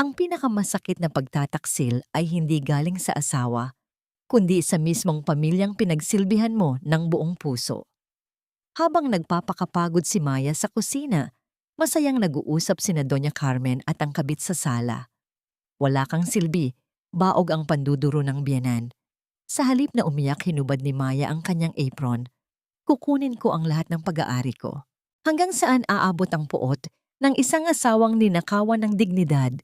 Ang pinakamasakit na pagtataksil ay hindi galing sa asawa, kundi sa mismong pamilyang pinagsilbihan mo ng buong puso. Habang nagpapakapagod si Maya sa kusina, masayang nag-uusap sina Doña Carmen at ang kabit sa sala. Wala kang silbi, baog ang panduduro ng biyenan. Sa halip na umiyak, hinubad ni Maya ang kanyang apron. Kukunin ko ang lahat ng pag-aari ko. Hanggang saan aabot ang puot ng isang asawang ninakawan ng dignidad?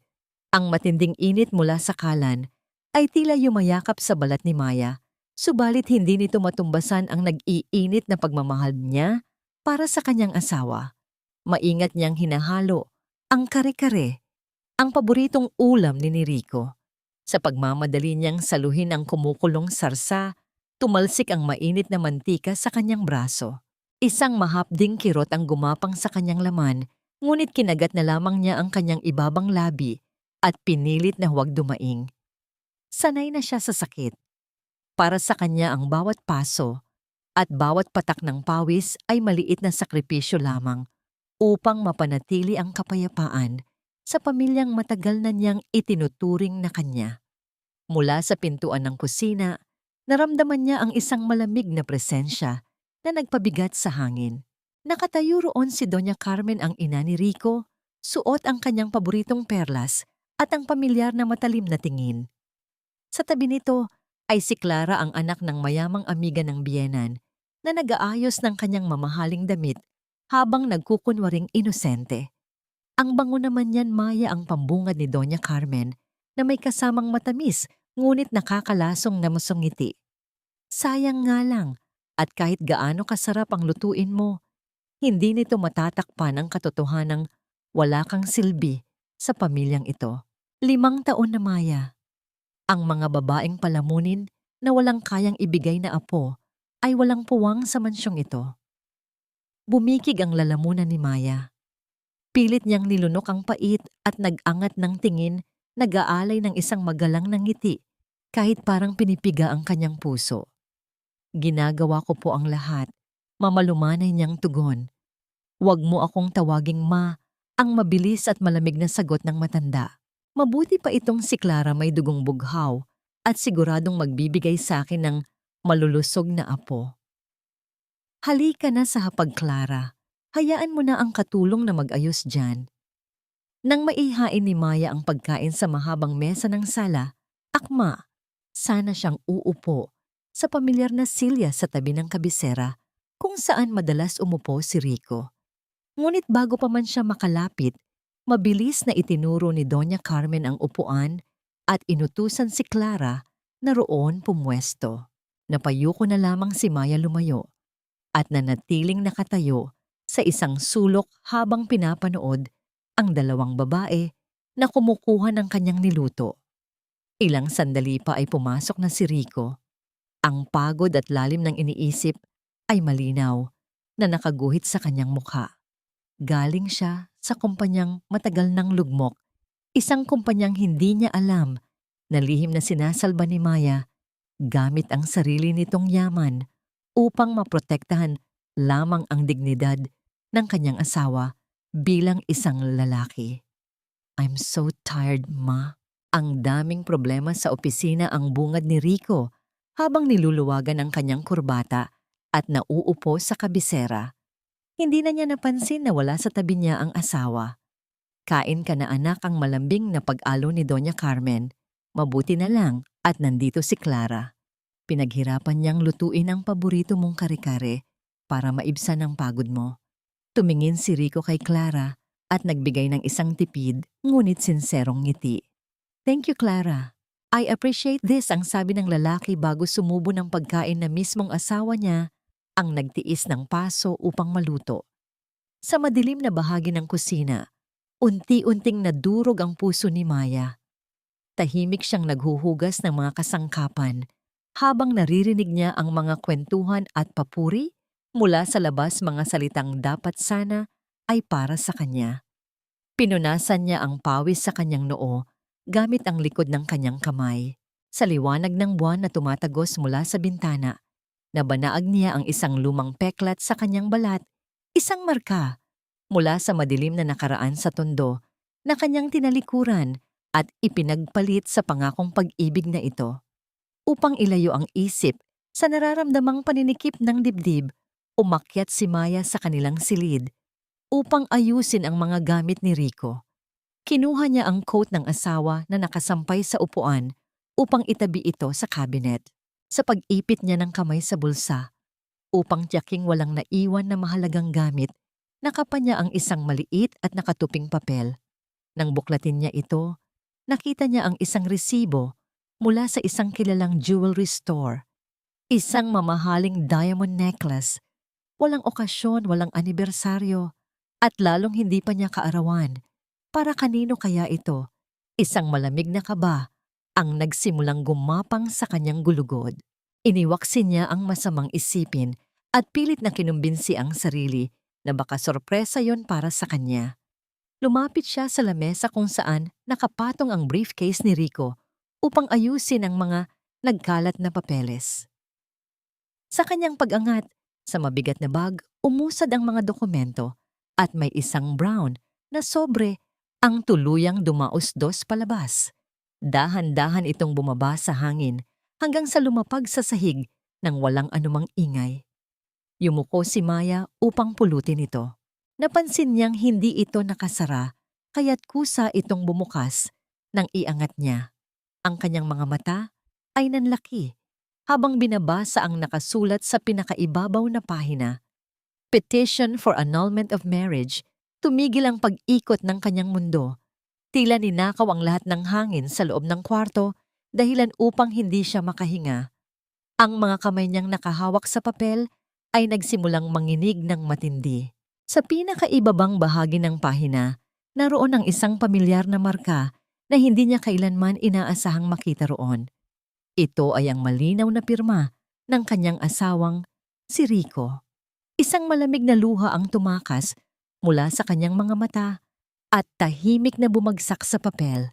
Ang matinding init mula sa kalan ay tila yumayakap sa balat ni Maya, subalit hindi nito matumbasan ang nag-iinit na pagmamahal niya para sa kanyang asawa. Maingat niyang hinahalo ang kare-kare, ang paboritong ulam ni Rico. Sa pagmamadali niyang saluhin ang kumukulong sarsa, tumalsik ang mainit na mantika sa kanyang braso. Isang mahapding kirot ang gumapang sa kanyang laman, ngunit kinagat na lamang niya ang kanyang ibabang labi at pinilit na huwag dumaing. Sanay na siya sa sakit. Para sa kanya ang bawat paso at bawat patak ng pawis ay maliit na sakripisyo lamang upang mapanatili ang kapayapaan sa pamilyang matagal na niyang itinuturing na kanya. Mula sa pintuan ng kusina, naramdaman niya ang isang malamig na presensya na nagpabigat sa hangin. Nakatayo roon si Doña Carmen, ang ina ni Rico, suot ang kanyang paboritong perlas at ang pamilyar na matalim na tingin. Sa tabi nito ay si Clara, ang anak ng mayamang amiga ng biyenan, na nag-aayos ng kanyang mamahaling damit habang nagkukunwaring inosente. Ang bango naman niyan, Maya, ang pambungad ni Doña Carmen na may kasamang matamis ngunit nakakalasong na musongiti. Sayang nga lang, at kahit gaano kasarap ang lutuin mo, hindi nito matatakpan ang katotohanang wala kang silbi sa pamilyang ito. 5 taon na, Maya. Ang mga babaeng palamunin na walang kayang ibigay na apo ay walang puwang sa mansyong ito. Bumikig ang lalamunan ni Maya. Pilit niyang nilunok ang pait at nag-angat ng tingin, nag-aalay ng isang magalang na ngiti kahit parang pinipiga ang kanyang puso. Ginagawa ko po ang lahat, mamalumanay niyang tugon. Huwag mo akong tawaging ma, ang mabilis at malamig na sagot ng matanda. Mabuti pa itong si Clara, may dugong bughaw at siguradong magbibigay sa akin ng malulusog na apo. Halika na sa hapag, Clara. Hayaan mo na ang katulong na mag-ayos dyan. Nang maihain ni Maya ang pagkain sa mahabang mesa ng sala, akma, sana siyang uupo sa pamilyar na silya sa tabi ng kabisera kung saan madalas umupo si Rico. Ngunit bago pa man siya makalapit, mabilis na itinuro ni Doña Carmen ang upuan at inutusan si Clara na roon pumwesto. Napayuko na lamang si Maya lumayo at nanatiling nakatayo sa isang sulok habang pinapanood ang 2 babae na kumukuha ng kanyang niluto. Ilang sandali pa ay pumasok na si Rico. Ang pagod at lalim ng iniisip ay malinaw na nakaguhit sa kanyang mukha. Galing siya sa kumpanyang matagal ng lugmok, isang kumpanyang hindi niya alam na lihim na sinasalba ni Maya gamit ang sarili nitong yaman upang maprotektahan lamang ang dignidad ng kanyang asawa bilang isang lalaki. I'm so tired, Ma. Ang daming problema sa opisina, ang bungad ni Rico habang niluluwagan ang kanyang kurbata at nauupo sa kabisera. Hindi na niya napansin na wala sa tabi niya ang asawa. Kain ka na, anak, ang malambing na pag-alo ni Doña Carmen. Mabuti na lang at nandito si Clara. Pinaghirapan niyang lutuin ang paborito mong kare-kare para maibsan ang pagod mo. Tumingin si Rico kay Clara at nagbigay ng isang tipid ngunit sinserong ngiti. Thank you, Clara. I appreciate this, ang sabi ng lalaki bago sumubo ng pagkain na mismong asawa niya ang nagtiis ng paso upang maluto. Sa madilim na bahagi ng kusina, unti-unting nadurog ang puso ni Maya. Tahimik siyang naghuhugas ng mga kasangkapan habang naririnig niya ang mga kwentuhan at papuri mula sa labas, mga salitang dapat sana ay para sa kanya. Pinunasan niya ang pawis sa kanyang noo gamit ang likod ng kanyang kamay. Sa liwanag ng buwan na tumatagos mula sa bintana, nabanaag niya ang isang lumang peklat sa kanyang balat, isang marka mula sa madilim na nakaraan sa tondo na kanyang tinalikuran at ipinagpalit sa pangakong pag-ibig na ito. Upang ilayo ang isip sa nararamdamang paninikip ng dibdib, umakyat si Maya sa kanilang silid upang ayusin ang mga gamit ni Rico. Kinuha niya ang coat ng asawa na nakasampay sa upuan upang itabi ito sa cabinet. Sa pag-ipit niya ng kamay sa bulsa, upang tiyaking walang naiwan na mahalagang gamit, nakapa niya ang isang maliit at nakatuping papel. Nang buklatin niya ito, nakita niya ang isang resibo mula sa isang kilalang jewelry store. Isang mamahaling diamond necklace. Walang okasyon, walang anibersaryo, at lalong hindi pa niya kaarawan. Para kanino kaya ito? Isang malamig na kaba ang nagsimulang gumapang sa kanyang gulugod. Iniwaksin niya ang masamang isipin at pilit na kinumbinsi ang sarili na baka sorpresa yon para sa kanya. Lumapit siya sa lamesa kung saan nakapatong ang briefcase ni Rico upang ayusin ang mga nagkalat na papeles. Sa kanyang pag-angat, sa mabigat na bag, umusad ang mga dokumento at may isang brown na sobre ang tuluyang dumausdos palabas. Dahan-dahan itong bumaba sa hangin hanggang sa lumapag sa sahig nang walang anumang ingay. Yumuko si Maya upang pulutin ito. Napansin niyang hindi ito nakasara, kaya't kusa itong bumukas nang iangat niya. Ang kanyang mga mata ay nanlaki habang binabasa ang nakasulat sa pinakaibabaw na pahina. Petition for annulment of marriage. Tumigil ang pag-ikot ng kanyang mundo. Tila ninakaw ang lahat ng hangin sa loob ng kwarto dahilan upang hindi siya makahinga. Ang mga kamay niyang nakahawak sa papel ay nagsimulang manginig ng matindi. Sa pinakaibabang bahagi ng pahina, naroon ang isang pamilyar na marka na hindi niya kailanman inaasahang makita roon. Ito ay ang malinaw na pirma ng kanyang asawang si Rico. Isang malamig na luha ang tumakas mula sa kanyang mga mata at tahimik na bumagsak sa papel.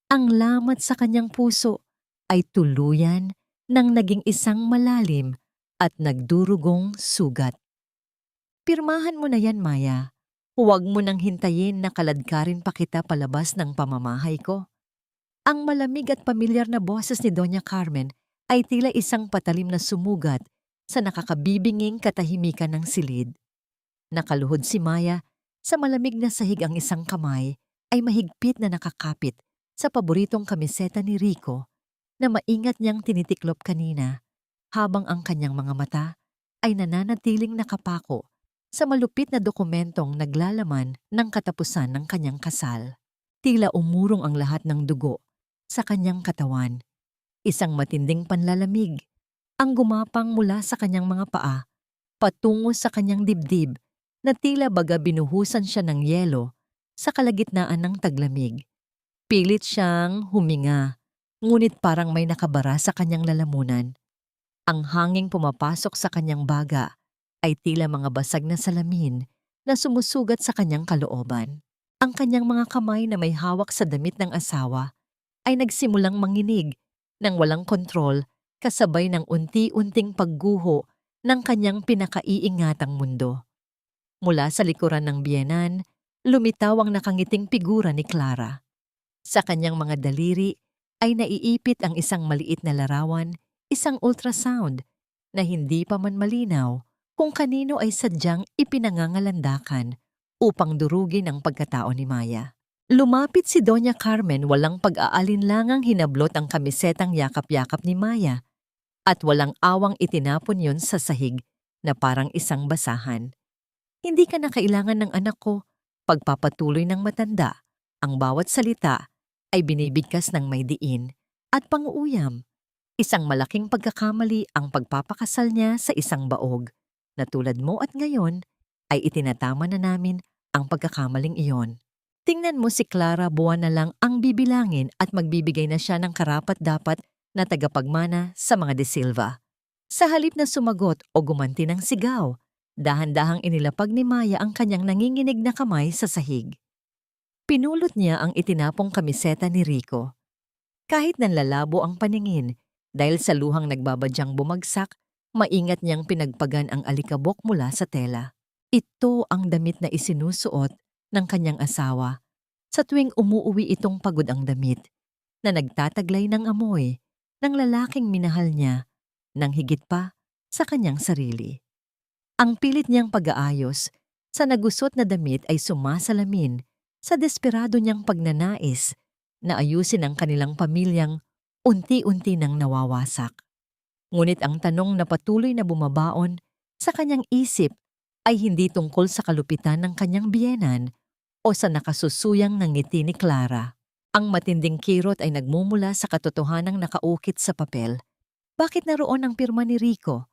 Ang lamat sa kanyang puso ay tuluyan nang naging isang malalim at nagdurugong sugat. Pirmahan mo na yan, Maya. Huwag mo nang hintayin na kaladkarin pa kita palabas ng pamamahay ko. Ang malamig at pamilyar na boses ni Doña Carmen ay tila isang patalim na sumugat sa nakakabibinging katahimikan ng silid. Nakaluhod si Maya, sa malamig na sahig ang isang kamay ay mahigpit na nakakapit sa paboritong kamiseta ni Rico na maingat niyang tinitiklop kanina habang ang kanyang mga mata ay nananatiling nakapako sa malupit na dokumentong naglalaman ng katapusan ng kanyang kasal. Tila umurong ang lahat ng dugo sa kanyang katawan. Isang matinding panlalamig ang gumapang mula sa kanyang mga paa patungo sa kanyang dibdib na tila baga binuhusan siya ng yelo sa kalagitnaan ng taglamig. Pilit siyang huminga, ngunit parang may nakabara sa kanyang lalamunan. Ang hanging pumapasok sa kanyang baga ay tila mga basag na salamin na sumusugat sa kanyang kalooban. Ang kanyang mga kamay na may hawak sa damit ng asawa ay nagsimulang manginig ng walang kontrol kasabay ng unti-unting pagguho ng kanyang pinakaiingatang mundo. Mula sa likuran ng biyenan, lumitaw ang nakangiting figura ni Clara. Sa kanyang mga daliri ay naiipit ang isang maliit na larawan, isang ultrasound na hindi pa man malinaw kung kanino ay sadyang ipinangangalandakan upang durugin ang pagkatao ni Maya. Lumapit si Doña Carmen, walang pag-aalinlangang hinablot ang kamisetang yakap-yakap ni Maya at walang awang itinapon yon sa sahig na parang isang basahan. Hindi ka na kailangan ng anak ko. Pagpapatuloy ng matanda, ang bawat salita ay binibigkas ng may diin at pang-uuyam. Isang malaking pagkakamali ang pagpapakasal niya sa isang baog, na tulad mo at ngayon ay itinatama na namin ang pagkakamaling iyon. Tingnan mo si Clara, buwan na lang ang bibilangin at magbibigay na siya ng karapat-dapat na tagapagmana sa mga De Silva. Sa halip na sumagot o gumanti ng sigaw, dahan-dahang inilapag ni Maya ang kanyang nanginginig na kamay sa sahig. Pinulot niya ang itinapong kamiseta ni Rico. Kahit nanlalabo ang paningin dahil sa luhang nagbabadyang bumagsak, maingat niyang pinagpagan ang alikabok mula sa tela. Ito ang damit na isinusuot ng kanyang asawa Sa tuwing umuuwi itong pagod ang damit, na nagtataglay ng amoy ng lalaking minahal niya nang higit pa sa kanyang sarili. Ang pilit niyang pag-aayos sa nagusot na damit ay sumasalamin sa desperado niyang pagnanais na ayusin ang kanilang pamilyang unti-unti nang nawawasak. Ngunit ang tanong na patuloy na bumabaon sa kanyang isip ay hindi tungkol sa kalupitan ng kanyang biyenan o sa nakasusuyang ng ngiti ni Clara. Ang matinding kirot ay nagmumula sa katotohanang nakaukit sa papel. Bakit naroon ang pirma ni Rico?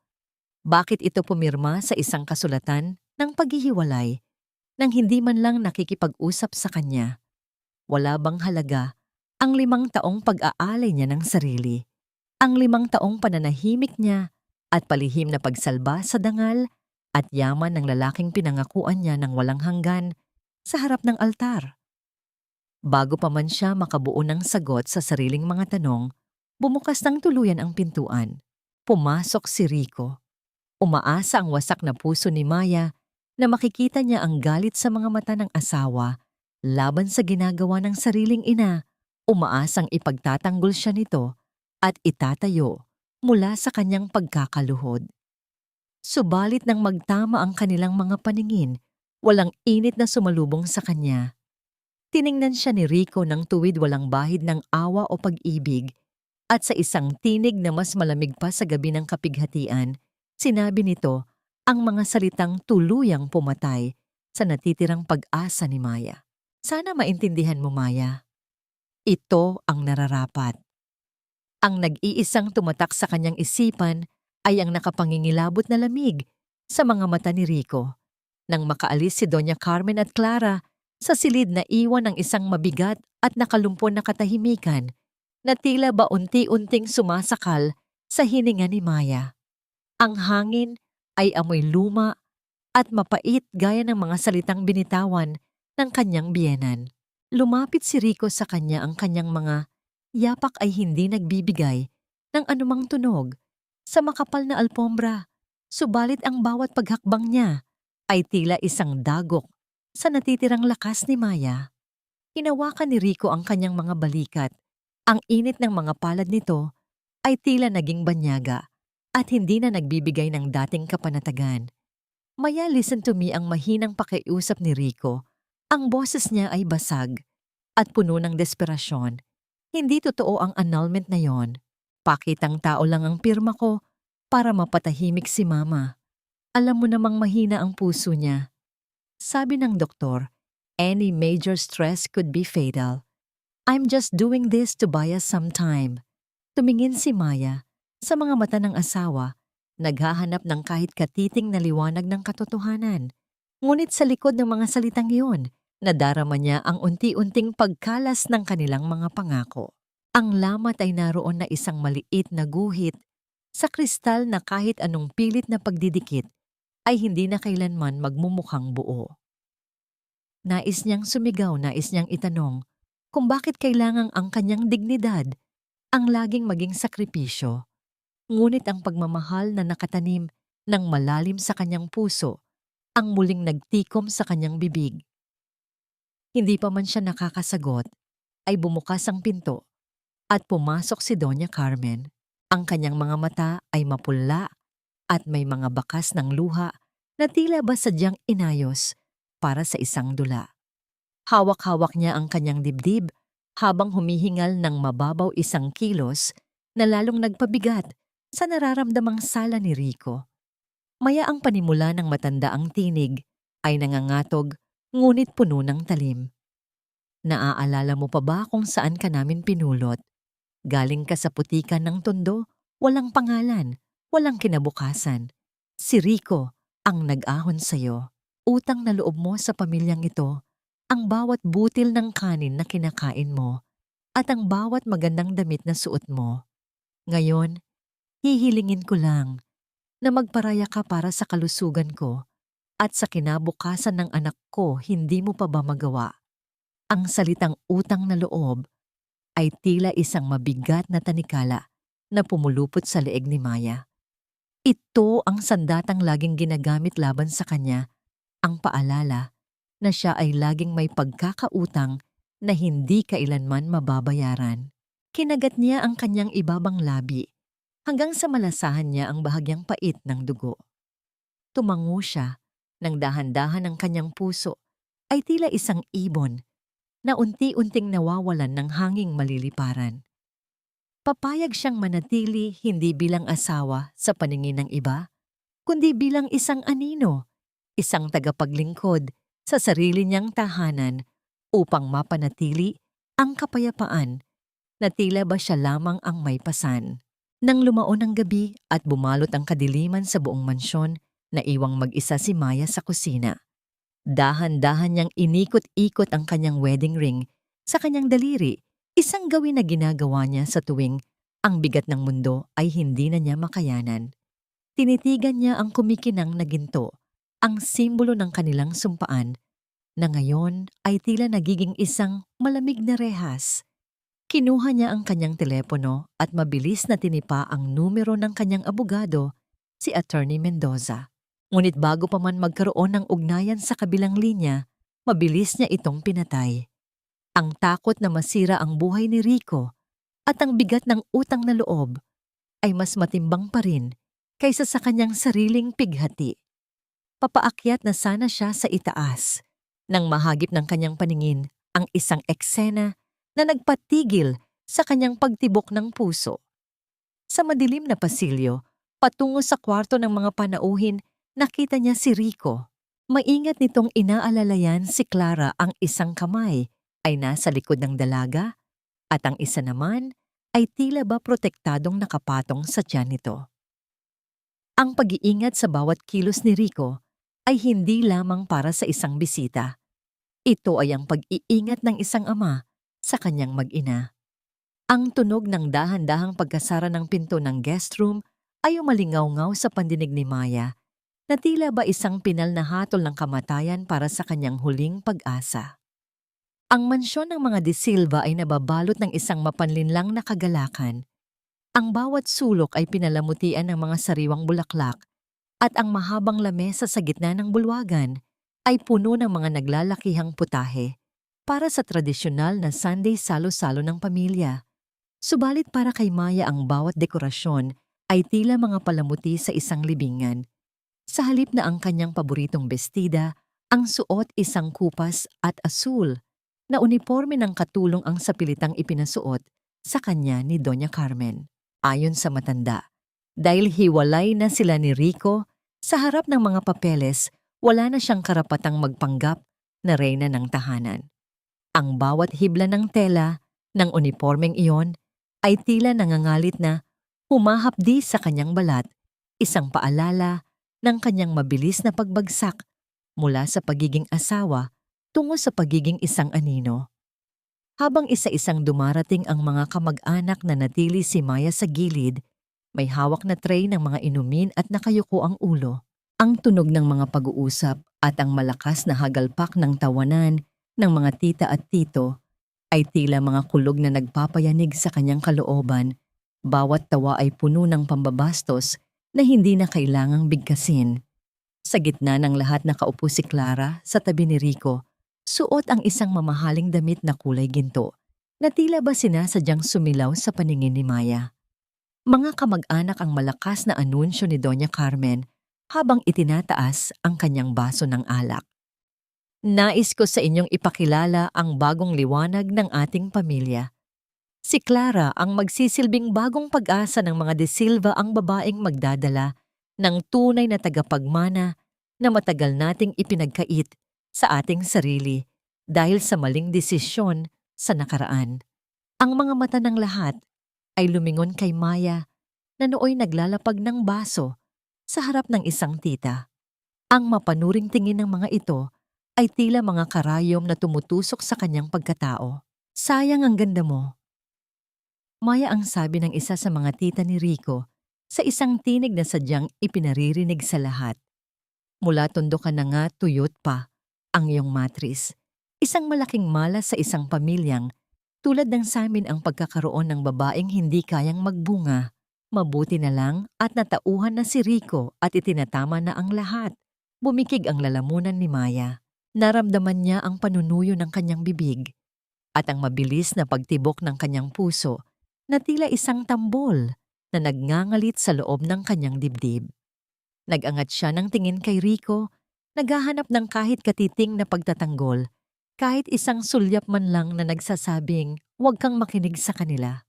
Bakit ito pumirma sa isang kasulatan ng paghihiwalay nang hindi man lang nakikipag-usap sa kanya? Wala bang halaga ang 5 taong pag-aalay niya ng sarili? Ang 5 taong pananahimik niya at palihim na pagsalba sa dangal at yaman ng lalaking pinangakuan niya ng walang hanggan sa harap ng altar? Bago pa man siya makabuo ng sagot sa sariling mga tanong, bumukas ng tuluyan ang pintuan. Pumasok si Rico. Umaasa ang wasak na puso ni Maya na makikita niya ang galit sa mga mata ng asawa laban sa ginagawa ng sariling ina. Umaasang ipagtatanggol siya nito at itatayo mula sa kanyang pagkakaluhod. Subalit nang magtama ang kanilang mga paningin, walang init na sumalubong sa kanya. Tiningnan siya ni Rico ng tuwid walang bahid ng awa o pag-ibig at sa isang tinig na mas malamig pa sa gabi ng kapighatian, sinabi nito ang mga salitang tuluyang pumatay sa natitirang pag-asa ni Maya. Sana maintindihan mo, Maya. Ito ang nararapat. Ang nag-iisang tumatak sa kanyang isipan ay ang nakapangingilabot na lamig sa mga mata ni Rico. Nang makaalis si Doña Carmen at Clara sa silid na iwan ng isang mabigat at nakalumpon na katahimikan na tila ba unti-unting sumasakal sa hininga ni Maya. Ang hangin ay amoy luma at mapait gaya ng mga salitang binitawan ng kanyang biyenan. Lumapit si Rico sa kanya, ang kanyang mga yapak ay hindi nagbibigay ng anumang tunog sa makapal na alpombra, subalit ang bawat paghakbang niya ay tila isang dagok sa natitirang lakas ni Maya. Hinawakan ni Rico ang kanyang mga balikat. Ang init ng mga palad nito ay tila naging banyaga at hindi na nagbibigay ng dating kapanatagan. Maya, listen to me, ang mahinang pakiusap ni Rico. Ang boses niya ay basag at puno ng desperasyon. Hindi totoo ang annulment na yon. Pakitang tao lang ang pirma ko para mapatahimik si Mama. Alam mo namang mahina ang puso niya. Sabi ng doktor, any major stress could be fatal. I'm just doing this to buy us some time. Tumingin si Maya sa mga mata ng asawa, naghahanap ng kahit katiting na liwanag ng katotohanan. Ngunit sa likod ng mga salitang iyon, nadarama niya ang unti-unting pagkalas ng kanilang mga pangako. Ang lamat ay naroon na isang maliit na guhit sa kristal na kahit anong pilit na pagdidikit ay hindi na kailanman magmumukhang buo. Nais niyang sumigaw, nais niyang itanong kung bakit kailangang ang kanyang dignidad ang laging maging sakripisyo. Ngunit ang pagmamahal na nakatanim ng malalim sa kanyang puso ang muling nagtikom sa kanyang bibig. Hindi pa man siya nakakasagot, ay bumukas ang pinto at pumasok si Doña Carmen. Ang kanyang mga mata ay mapula at may mga bakas ng luha na tila ba sadyang inayos para sa isang dula. Hawak-hawak niya ang kanyang dibdib habang humihingal ng mababaw 1 kilos na lalong nagpabigat sa nararamdamang sala ni Rico. Maya, ang panimula ng matandaang tinig ay nangangatog ngunit puno ng talim. Naaalala mo pa ba kung saan ka namin pinulot? Galing ka sa putikan ng tondo, walang pangalan, walang kinabukasan. Si Rico ang nag-ahon sa'yo. Utang na loob mo sa pamilyang ito, ang bawat butil ng kanin na kinakain mo at ang bawat magandang damit na suot mo. Ngayon, hihilingin ko lang na magparaya ka para sa kalusugan ko at sa kinabukasan ng anak ko. Hindi mo pa ba magawa? Ang salitang utang na loob ay tila isang mabigat na tanikala na pumulupot sa leeg ni Maya. Ito ang sandatang laging ginagamit laban sa kanya, ang paalala na siya ay laging may pagkakautang na hindi kailanman mababayaran. Kinagat niya ang kanyang ibabang labi hanggang sa malasahan niya ang bahagyang pait ng dugo. Tumango siya nang dahan-dahan ang kanyang puso ay tila isang ibon na unti-unting nawawalan ng hanging maliliparan. Papayag siyang manatili hindi bilang asawa sa paningin ng iba, kundi bilang isang anino, isang tagapaglingkod sa sarili niyang tahanan upang mapanatili ang kapayapaan na tila ba siya lamang ang may pasan. Nang lumaon ang gabi at bumalot ang kadiliman sa buong mansyon, naiwang mag-isa si Maya sa kusina. Dahan-dahan niyang inikot-ikot ang kanyang wedding ring sa kanyang daliri, isang gawin na ginagawa niya sa tuwing ang bigat ng mundo ay hindi na niya makayanan. Tinitigan niya ang kumikinang na ginto, ang simbolo ng kanilang sumpaan, na ngayon ay tila nagiging isang malamig na rehas. Kinuha niya ang kanyang telepono at mabilis na tinipa ang numero ng kanyang abogado, si Attorney Mendoza. Ngunit bago pa man magkaroon ng ugnayan sa kabilang linya, mabilis niya itong pinatay. Ang takot na masira ang buhay ni Rico at ang bigat ng utang na loob ay mas matimbang pa rin kaysa sa kanyang sariling pighati. Papaakyat na sana siya sa itaas nang mahagip ng kanyang paningin ang isang eksena na nagpatigil sa kanyang pagtibok ng puso. Sa madilim na pasilyo, patungo sa kwarto ng mga panauhin, nakita niya si Rico. Maingat nitong inaalalayan si Clara, ang isang kamay ay nasa likod ng dalaga at ang isa naman ay tila ba protektadong nakapatong sa tiyan nito. Ang pag-iingat sa bawat kilos ni Rico ay hindi lamang para sa isang bisita. Ito ay ang pag-iingat ng isang ama sa kanyang mag-ina. Ang tunog ng dahan-dahang pagkasara ng pinto ng guest room ay umalingaw-ngaw sa pandinig ni Maya, na tila ba isang pinal na hatol ng kamatayan para sa kanyang huling pag-asa. Ang mansyon ng mga De Silva ay nababalot ng isang mapanlinlang na kagalakan. Ang bawat sulok ay pinalamutian ng mga sariwang bulaklak at ang mahabang lamesa sa gitna ng bulwagan ay puno ng mga naglalakihang putahe para sa tradisyonal na Sunday salo-salo ng pamilya. Subalit para kay Maya ang bawat dekorasyon ay tila mga palamuti sa isang libingan. Sa halip na ang kanyang paboritong bestida, ang suot isang kupas at asul na uniforme ng katulong ang sapilitang ipinasuot sa kanya ni Doña Carmen. Ayon sa matanda, dahil hiwalay na sila ni Rico, sa harap ng mga papeles, wala na siyang karapatang magpanggap na reyna ng tahanan. Ang bawat hibla ng tela ng uniformeng iyon ay tila nangangalit na humahapdi sa kanyang balat, isang paalala ng kanyang mabilis na pagbagsak mula sa pagiging asawa tungo sa pagiging isang anino. Habang isa-isang dumarating ang mga kamag-anak na natili si Maya sa gilid, may hawak na tray ng mga inumin at nakayuko ang ulo. Ang tunog ng mga pag-uusap at ang malakas na hagalpak ng tawanan ng mga tita at tito ay tila mga kulog na nagpapayanig sa kanyang kalooban. Bawat tawa ay puno ng pambabastos na hindi na kailangang bigkasin. Sa gitna ng lahat nakaupo si Clara sa tabi ni Rico, suot ang isang mamahaling damit na kulay ginto, na tila ba sinasadyang sumilaw sa paningin ni Maya. Mga kamag-anak ang malakas na anunsyo ni Doña Carmen habang itinataas ang kanyang baso ng alak. Nais ko sa inyong ipakilala ang bagong liwanag ng ating pamilya. Si Clara ang magsisilbing bagong pag-asa ng mga De Silva, ang babaeng magdadala ng tunay na tagapagmana na matagal nating ipinagkait sa ating sarili dahil sa maling desisyon sa nakaraan. Ang mga mata ng lahat ay lumingon kay Maya na nooy naglalapag ng baso sa harap ng isang tita. Ang mapanuring tingin ng mga ito ay tila mga karayom na tumutusok sa kanyang pagkatao. Sayang ang ganda mo. Maya, ang sabi ng isa sa mga tita ni Rico sa isang tinig na sadyang ipinaririnig sa lahat. Mula tundukan na nga tuyot pa ang iyong matris. Isang malaking malas sa isang pamilyang tulad ng samin ang pagkakaroon ng babaeng hindi kayang magbunga. Mabuti na lang at natauhan na si Rico at itinatama na ang lahat. Bumikig ang lalamunan ni Maya. Naramdaman niya ang panunuyo ng kanyang bibig. at ang mabilis na pagtibok ng kanyang puso na tila isang tambol na nagngangalit sa loob ng kanyang dibdib. Nag-angat siya ng tingin kay Rico, naghahanap ng kahit katiting na pagtatanggol, kahit isang sulyap man lang na nagsasabing huwag kang makinig sa kanila.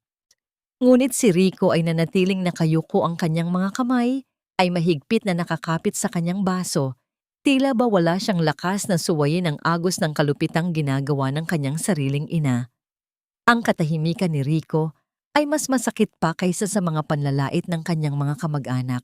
Ngunit si Rico ay nanatiling nakayuko, ang kanyang mga kamay ay mahigpit na nakakapit sa kanyang baso, tila ba wala siyang lakas na suwayin ang agos ng kalupitang ginagawa ng kanyang sariling ina. Ang katahimikan ni Rico ay mas masakit pa kaysa sa mga panlalait ng kanyang mga kamag-anak.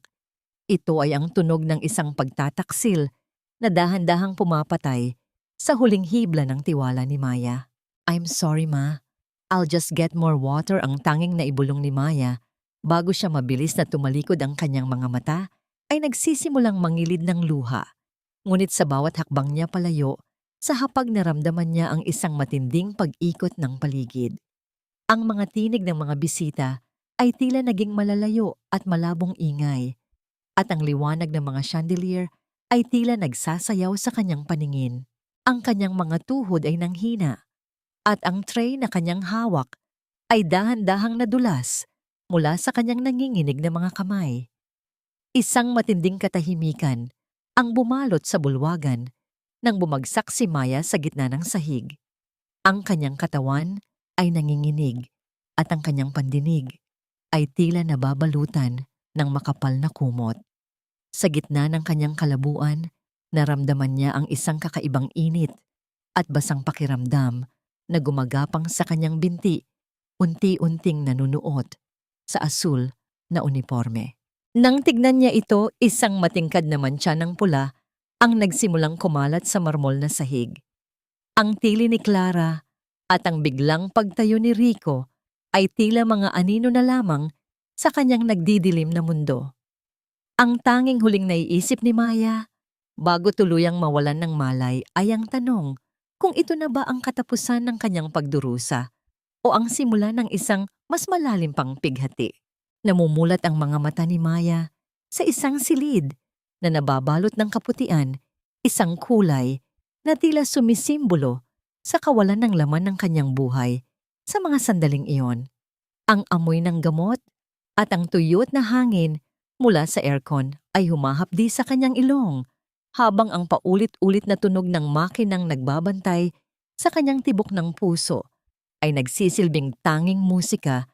Ito ay ang tunog ng isang pagtataksil na dahan-dahang pumapatay sa huling hibla ng tiwala ni Maya. "I'm sorry, Ma. I'll just get more water," ang tanging naibulong ni Maya. Bago siya mabilis na tumalikod, ang kanyang mga mata ay nagsisimulang mangilid ng luha. Ngunit sa bawat hakbang niya palayo, sa hapag naramdaman niya ang isang matinding pag-ikot ng paligid. Ang mga tinig ng mga bisita ay tila naging malalayo at malabong ingay, at ang liwanag ng mga chandelier ay tila nagsasayaw sa kanyang paningin. Ang kanyang mga tuhod ay nanghina, at ang tray na kanyang hawak ay dahan-dahang nadulas mula sa kanyang nanginginig na mga kamay. Isang matinding katahimikan ang bumalot sa bulwagan nang bumagsak si Maya sa gitna ng sahig. Ang kanyang katawan ay nanginginig at ang kanyang pandinig ay tila nababalutan ng makapal na kumot. Sa gitna ng kanyang kalabuan, naramdaman niya ang isang kakaibang init at basang pakiramdam na gumagapang sa kanyang binti, unti-unting nanunuot sa asul na uniforme. Nang tignan niya ito, isang matingkad na mantsa ng pula ang nagsimulang kumalat sa marmol na sahig. Ang tili ni Clara at ang biglang pagtayo ni Rico ay tila mga anino na lamang sa kanyang nagdidilim na mundo. Ang tanging huling naiisip ni Maya bago tuluyang mawalan ng malay ay ang tanong kung ito na ba ang katapusan ng kanyang pagdurusa o ang simula ng isang mas malalim pang pighati. Namumulat ang mga mata ni Maya sa isang silid na nababalot ng kaputian, isang kulay na tila sumisimbolo sa kawalan ng laman ng kanyang buhay sa mga sandaling iyon. Ang amoy ng gamot at ang tuyot na hangin mula sa aircon ay humahapdi sa kanyang ilong, habang ang paulit-ulit na tunog ng makinang nagbabantay sa kanyang tibok ng puso ay nagsisilbing tanging musika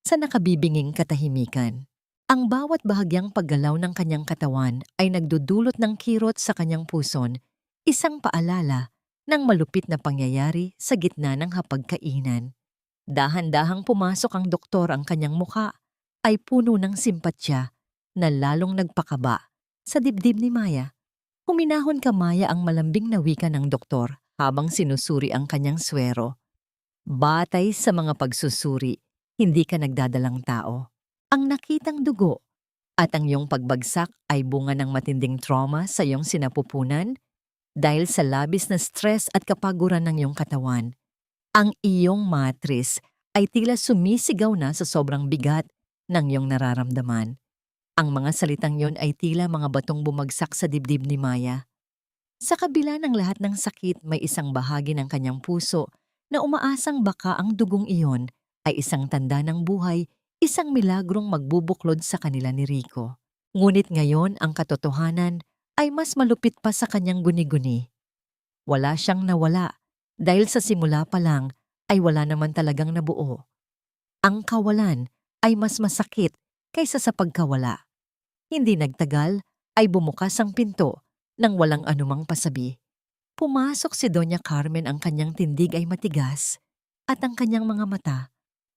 sa nakabibinging katahimikan. Ang bawat bahagyang paggalaw ng kanyang katawan ay nagdudulot ng kirot sa kanyang puson, isang paalala ng malupit na pangyayari sa gitna ng hapagkainan. Dahan-dahang pumasok ang doktor, ang kanyang muka ay puno ng simpatya na lalong nagpakaba sa dibdib ni Maya. Huminahon ka, Maya, ang malambing na wika ng doktor habang sinusuri ang kanyang swero. Batay sa mga pagsusuri, hindi ka nagdadalang tao. Ang nakitang dugo at ang iyong pagbagsak ay bunga ng matinding trauma sa iyong sinapupunan dahil sa labis na stress at kapaguran ng iyong katawan. Ang iyong matris ay tila sumisigaw na sa sobrang bigat ng iyong nararamdaman. Ang mga salitang yon ay tila mga batong bumagsak sa dibdib ni Maya. Sa kabila ng lahat ng sakit, may isang bahagi ng kanyang puso na umaasang baka ang dugong iyon ay isang tanda ng buhay, isang milagrong magbubuklod sa kanila ni Rico. Ngunit ngayon ang katotohanan ay mas malupit pa sa kanyang guni-guni. Wala siyang nawala dahil sa simula pa lang ay wala naman talagang nabuo. Ang kawalan ay mas masakit kaysa sa pagkawala. Hindi nagtagal ay bumukas ang pinto nang walang anumang pasabi. Pumasok si Doña Carmen, ang kanyang tindig ay matigas at ang kanyang mga mata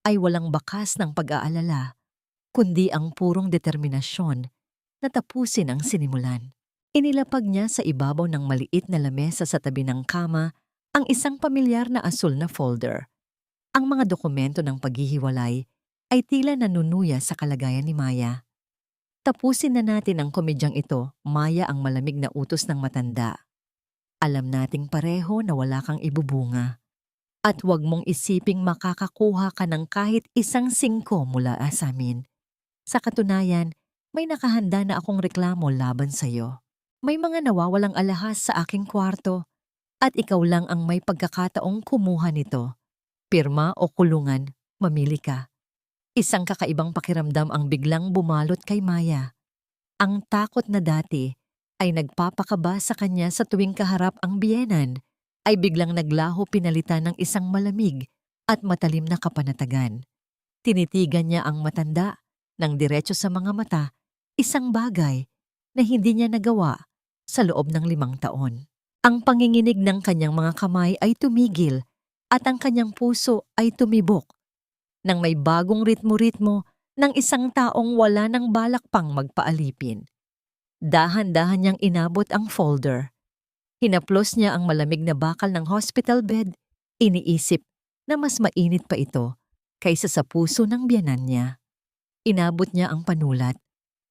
ay walang bakas ng pag-aalala, kundi ang purong determinasyon na tapusin ang sinimulan. Inilapag niya sa ibabaw ng maliit na lamesa sa tabi ng kama ang isang pamilyar na asul na folder. Ang mga dokumento ng paghihiwalay ay tila nanunuya sa kalagayan ni Maya. "Tapusin na natin ang komedyang ito, Maya," ang malamig na utos ng matanda. "Alam nating pareho na wala kang ibubunga. At huwag mong isiping makakakuha ka ng kahit isang singko mula sa amin. Sa katunayan, may nakahanda na akong reklamo laban sa iyo. May mga nawawalang alahas sa aking kwarto at ikaw lang ang may pagkakataong kumuha nito. Pirma o kulungan, mamili ka. Isang kakaibang pakiramdam ang biglang bumalot kay Maya. Ang takot na dati ay nagpapakaba sa kanya sa tuwing kaharap ang biyenan ay biglang naglaho pinalitan ng isang malamig at matalim na kapanatagan. Tinitigan niya ang matanda ng diretso sa mga mata, isang bagay na hindi niya nagawa sa loob ng 5 taon. Ang panginginig ng kanyang mga kamay ay tumigil at ang kanyang puso ay tumibok nang may bagong ritmo-ritmo ng isang taong wala ng balak pang magpaalipin. Dahan-dahan niyang inabot ang folder. Hinaplos niya ang malamig na bakal ng hospital bed, iniisip na mas mainit pa ito kaysa sa puso ng biyanan niya. Inabot niya ang panulat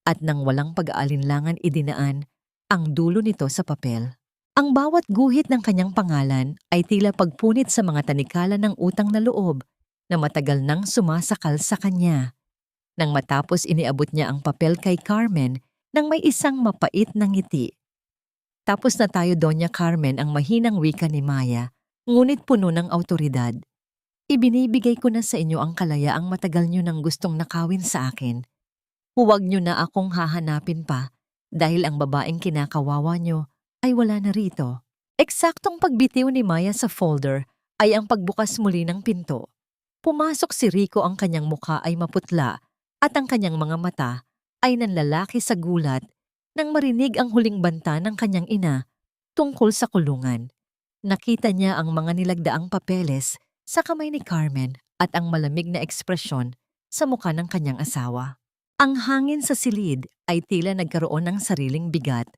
at nang walang pag-aalinlangan idinaan ang dulo nito sa papel. Ang bawat guhit ng kanyang pangalan ay tila pagpunit sa mga tanikala ng utang na loob na matagal nang sumasakal sa kanya. Nang matapos iniabot niya ang papel kay Carmen nang may isang mapait na ngiti. Tapos na tayo, Doña Carmen, ang mahinang wika ni Maya, ngunit puno ng awtoridad. Ibinibigay ko na sa inyo ang kalayaang matagal nyo nang gustong nakawin sa akin. Huwag nyo na akong hahanapin pa dahil ang babaeng kinakawawa nyo ay wala na rito. Eksaktong pagbitiw ni Maya sa folder ay ang pagbukas muli ng pinto. Pumasok si Rico, ang kanyang mukha ay maputla at ang kanyang mga mata ay nanlalaki sa gulat nang marinig ang huling banta ng kanyang ina tungkol sa kulungan. Nakita niya ang mga nilagdaang papeles sa kamay ni Carmen at ang malamig na ekspresyon sa mukha ng kanyang asawa. Ang hangin sa silid ay tila nagkaroon ng sariling bigat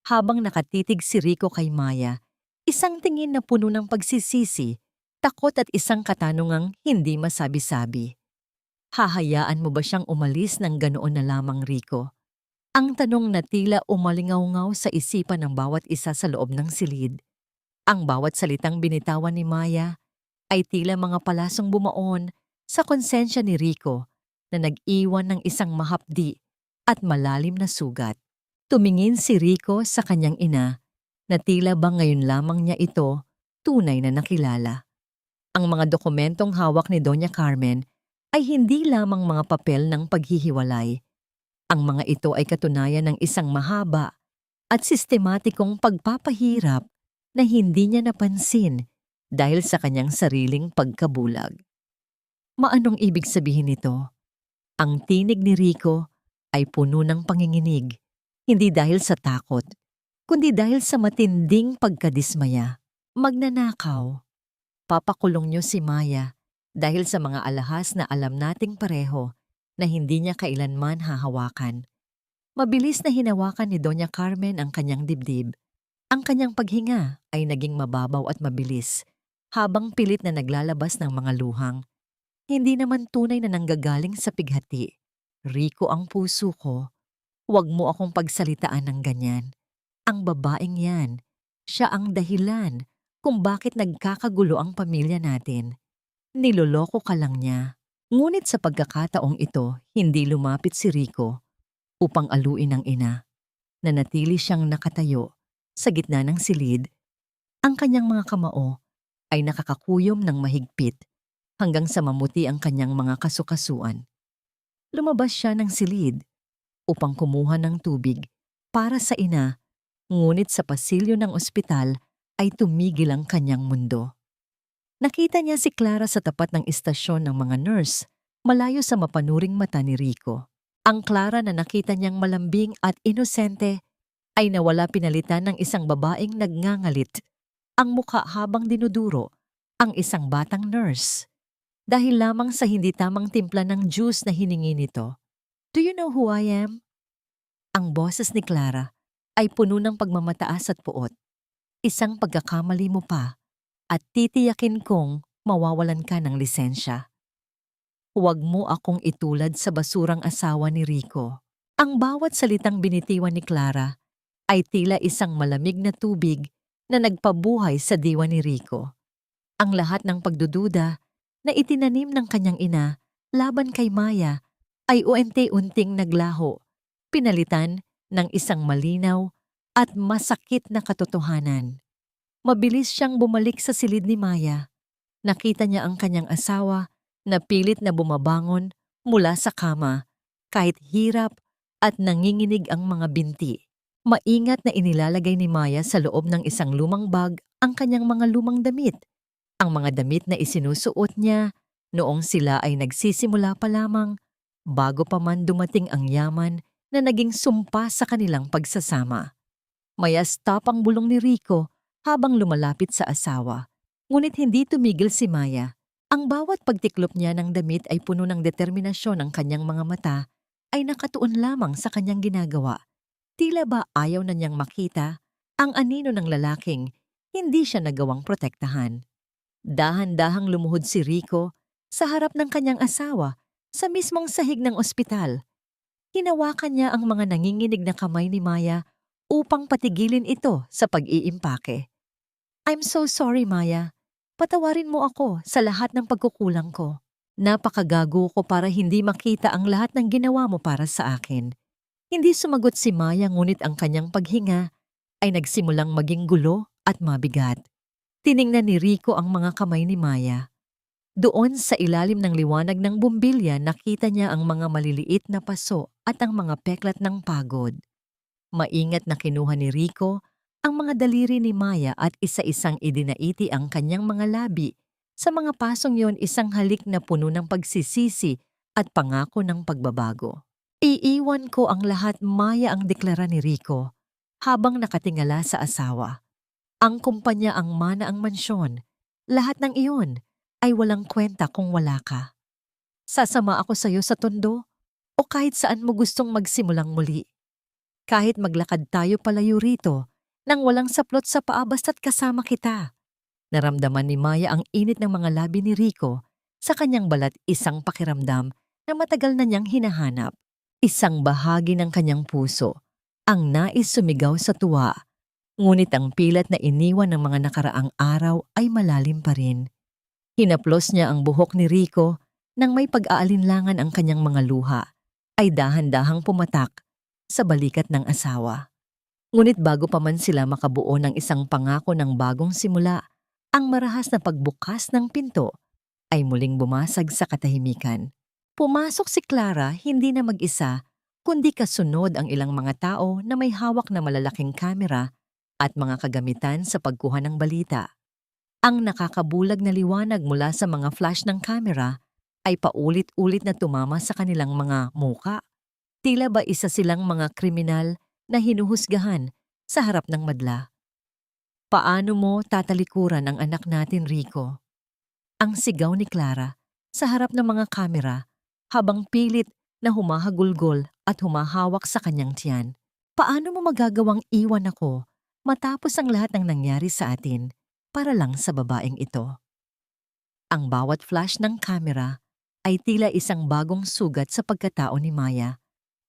habang nakatitig si Rico kay Maya, isang tingin na puno ng pagsisisi, takot at isang katanungang hindi masabi-sabi. Hahayaan mo ba siyang umalis ng ganoon na lamang, Rico? Ang tanong na tila umalingaw-ngaw sa isipan ng bawat isa sa loob ng silid. Ang bawat salitang binitawan ni Maya ay tila mga palasong bumaon sa konsensya ni Rico na nag-iwan ng isang mahapdi at malalim na sugat. Tumingin si Rico sa kanyang ina na tila ba ngayon lamang niya ito tunay na nakilala. Ang mga dokumentong hawak ni Doña Carmen ay hindi lamang mga papel ng paghihiwalay. Ang mga ito ay katunayan ng isang mahaba at sistematikong pagpapahirap na hindi niya napansin dahil sa kanyang sariling pagkabulag. Maanong ibig sabihin nito? Ang tinig ni Rico ay puno ng panginginig, hindi dahil sa takot, kundi dahil sa matinding pagkadismaya. Magnanakaw. Papakulong niyo si Maya dahil sa mga alahas na alam nating pareho na hindi niya kailanman hahawakan. Mabilis na hinawakan ni Doña Carmen ang kanyang dibdib. Ang kanyang paghinga ay naging mababaw at mabilis, habang pilit na naglalabas ng mga luhang. Hindi naman tunay na nanggagaling sa pighati. Rico, ang puso ko, huwag mo akong pagsalitaan ng ganyan. Ang babaeng yan, siya ang dahilan kung bakit nagkakagulo ang pamilya natin. Niloloko ka lang niya. Ngunit sa pagkakataong ito, hindi lumapit si Rico upang aluin ang ina. Nanatili siyang nakatayo sa gitna ng silid. Ang kanyang mga kamao ay nakakakuyom ng mahigpit hanggang sa mamuti ang kanyang mga kasukasuan. Lumabas siya ng silid upang kumuha ng tubig para sa ina, ngunit sa pasilyo ng ospital ay tumigil ang kanyang mundo. Nakita niya si Clara sa tapat ng istasyon ng mga nurse, malayo sa mapanuring mata ni Rico. Ang Clara na nakita niyang malambing at inosente ay nawala pinalitan ng isang babaeng nagngangalit ang mukha habang dinuduro ang isang batang nurse. Dahil lamang sa hindi tamang timpla ng juice na hiningi nito. Do you know who I am? Ang boses ni Clara ay puno ng pagmamataas at puot. Isang pagkakamali mo pa at titiyakin kong mawawalan ka ng lisensya. Huwag mo akong itulad sa basurang asawa ni Rico. Ang bawat salitang binitiwan ni Clara ay tila isang malamig na tubig na nagpabuhay sa diwa ni Rico. Ang lahat ng pagdududa na itinanim ng kanyang ina laban kay Maya ay unti-unting naglaho, pinalitan ng isang malinaw at masakit na katotohanan. Mabilis siyang bumalik sa silid ni Maya. Nakita niya ang kanyang asawa na pilit na bumabangon mula sa kama kahit hirap at nanginginig ang mga binti. Maingat na inilalagay ni Maya sa loob ng isang lumang bag ang kanyang mga lumang damit. Ang mga damit na isinusuot niya noong sila ay nagsisimula pa lamang bago pa man dumating ang yaman na naging sumpa sa kanilang pagsasama. Mayastap ang bulong ni Rico habang lumalapit sa asawa. Ngunit hindi tumigil si Maya. Ang bawat pagtiklop niya ng damit ay puno ng determinasyon. Ang kanyang mga mata ay nakatuon lamang sa kanyang ginagawa. Tila ba ayaw na niyang makita ang anino ng lalaking hindi siya nagawang protektahan. Dahan-dahang lumuhod si Rico sa harap ng kanyang asawa sa mismong sahig ng ospital. Hinawakan niya ang mga nanginginig na kamay ni Maya upang patigilin ito sa pag-iimpake. "I'm so sorry, Maya. Patawarin mo ako sa lahat ng pagkukulang ko. Napakagago ko para hindi makita ang lahat ng ginawa mo para sa akin." Hindi sumagot si Maya, ngunit ang kanyang paghinga ay nagsimulang maging gulo at mabigat. Tiningnan ni Rico ang mga kamay ni Maya. Doon sa ilalim ng liwanag ng bumbilya, nakita niya ang mga maliliit na paso at ang mga peklat ng pagod. Maingat na kinuha ni Rico ang mga daliri ni Maya at isa-isang idinaiti ang kanyang mga labi. Sa mga pasong yon, isang halik na puno ng pagsisisi at pangako ng pagbabago. "Iiwan ko ang lahat, Maya," ang deklara ni Rico habang nakatingala sa asawa. "Ang kumpanya, ang mana, ang mansyon, lahat ng iyon ay walang kwenta kung wala ka. Sasama ako sa iyo sa tondo o kahit saan mo gustong magsimulang muli. Kahit maglakad tayo palayo rito nang walang saplot sa paa basta't kasama kita." Naramdaman ni Maya ang init ng mga labi ni Rico sa kanyang balat, isang pakiramdam na matagal na niyang hinahanap. Isang bahagi ng kanyang puso ang nais sumigaw sa tuwa, ngunit ang pilat na iniwan ng mga nakaraang araw ay malalim pa rin. Hinaplos niya ang buhok ni Rico nang may pag-aalinlangan ang kanyang mga luha ay dahan-dahang pumatak sa balikat ng asawa. Ngunit bago pa man sila makabuo ng isang pangako ng bagong simula, ang marahas na pagbukas ng pinto ay muling bumasag sa katahimikan. Pumasok si Clara, hindi na mag-isa, kundi kasunod ang ilang mga tao na may hawak na malalaking kamera at mga kagamitan sa pagkuha ng balita. Ang nakakabulag na liwanag mula sa mga flash ng kamera ay paulit-ulit na tumama sa kanilang mga muka. Tila ba isa silang mga kriminal na hinuhusgahan sa harap ng madla. "Paano mo tatalikuran ang anak natin, Rico?" Ang sigaw ni Clara sa harap ng mga kamera habang pilit na humahagulgol at humahawak sa kanyang tiyan. "Paano mo magagawang iwan ako matapos ang lahat ng nangyari sa atin para lang sa babaeng ito?" Ang bawat flash ng kamera ay tila isang bagong sugat sa pagkatao ni Maya,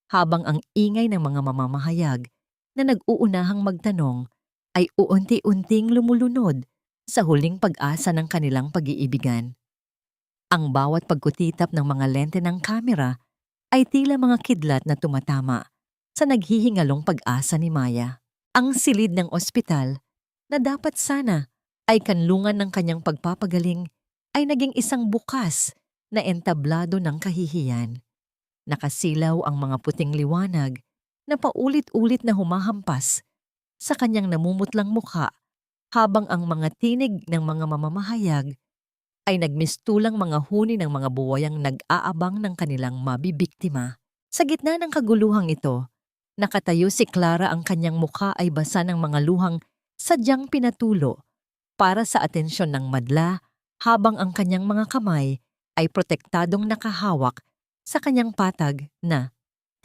habang ang ingay ng mga mamamahayag na nag-uunahang magtanong ay uunti-unting lumulunod sa huling pag-asa ng kanilang pag-iibigan. Ang bawat pagkutitap ng mga lente ng kamera ay tila mga kidlat na tumatama sa naghihingalong pag-asa ni Maya. Ang silid ng ospital na dapat sana ay kanlungan ng kanyang pagpapagaling ay naging isang bukas na entablado ng kahihiyan. Nakasilaw ang mga puting liwanag na paulit-ulit na humahampas sa kanyang namumutlang mukha, habang ang mga tinig ng mga mamamahayag ay nagmistulang mga huni ng mga buwayang nag-aabang ng kanilang mabibiktima. Sa gitna ng kaguluhang ito, nakatayo si Clara, ang kanyang mukha ay basa ng mga luhang sadyang pinatulo para sa atensyon ng madla, habang ang kanyang mga kamay ay protektadong nakahawak sa kanyang patag na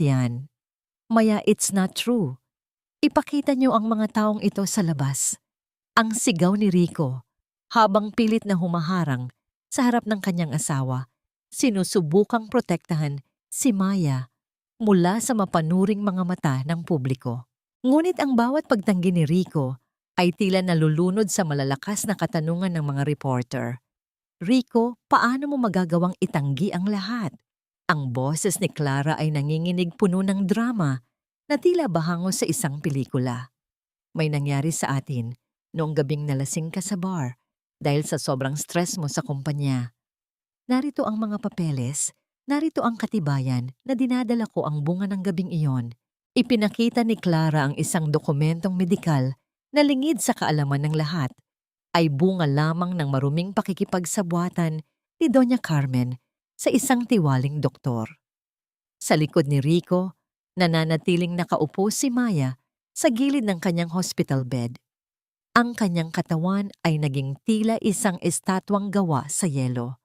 tiyan. "Maya, it's not true. Ipakita niyo ang mga taong ito sa labas." Ang sigaw ni Rico habang pilit na humaharang sa harap ng kanyang asawa. Sinusubukang protektahan si Maya mula sa mapanuring mga mata ng publiko. Ngunit ang bawat pagtanggi ni Rico ay tila nalulunod sa malalakas na katanungan ng mga reporter. "Rico, paano mo magagawang itanggi ang lahat?" Ang boses ni Clara ay nanginginig, puno ng drama na tila bahango sa isang pelikula. "May nangyari sa atin noong gabing nalasing ka sa bar. dahil sa sobrang stress mo sa kumpanya. Narito ang mga papeles, narito ang katibayan na dinadala ko ang bunga ng gabing iyon. Ipinakita ni Clara ang isang dokumentong medikal na lingid sa kaalaman ng lahat ay bunga lamang ng maruming pakikipagsabwatan ni Doña Carmen sa isang tiwaling doktor. Sa likod ni Rico, nananatiling nakaupo si Maya sa gilid ng kanyang hospital bed. Ang kanyang katawan ay naging tila isang estatwang gawa sa yelo.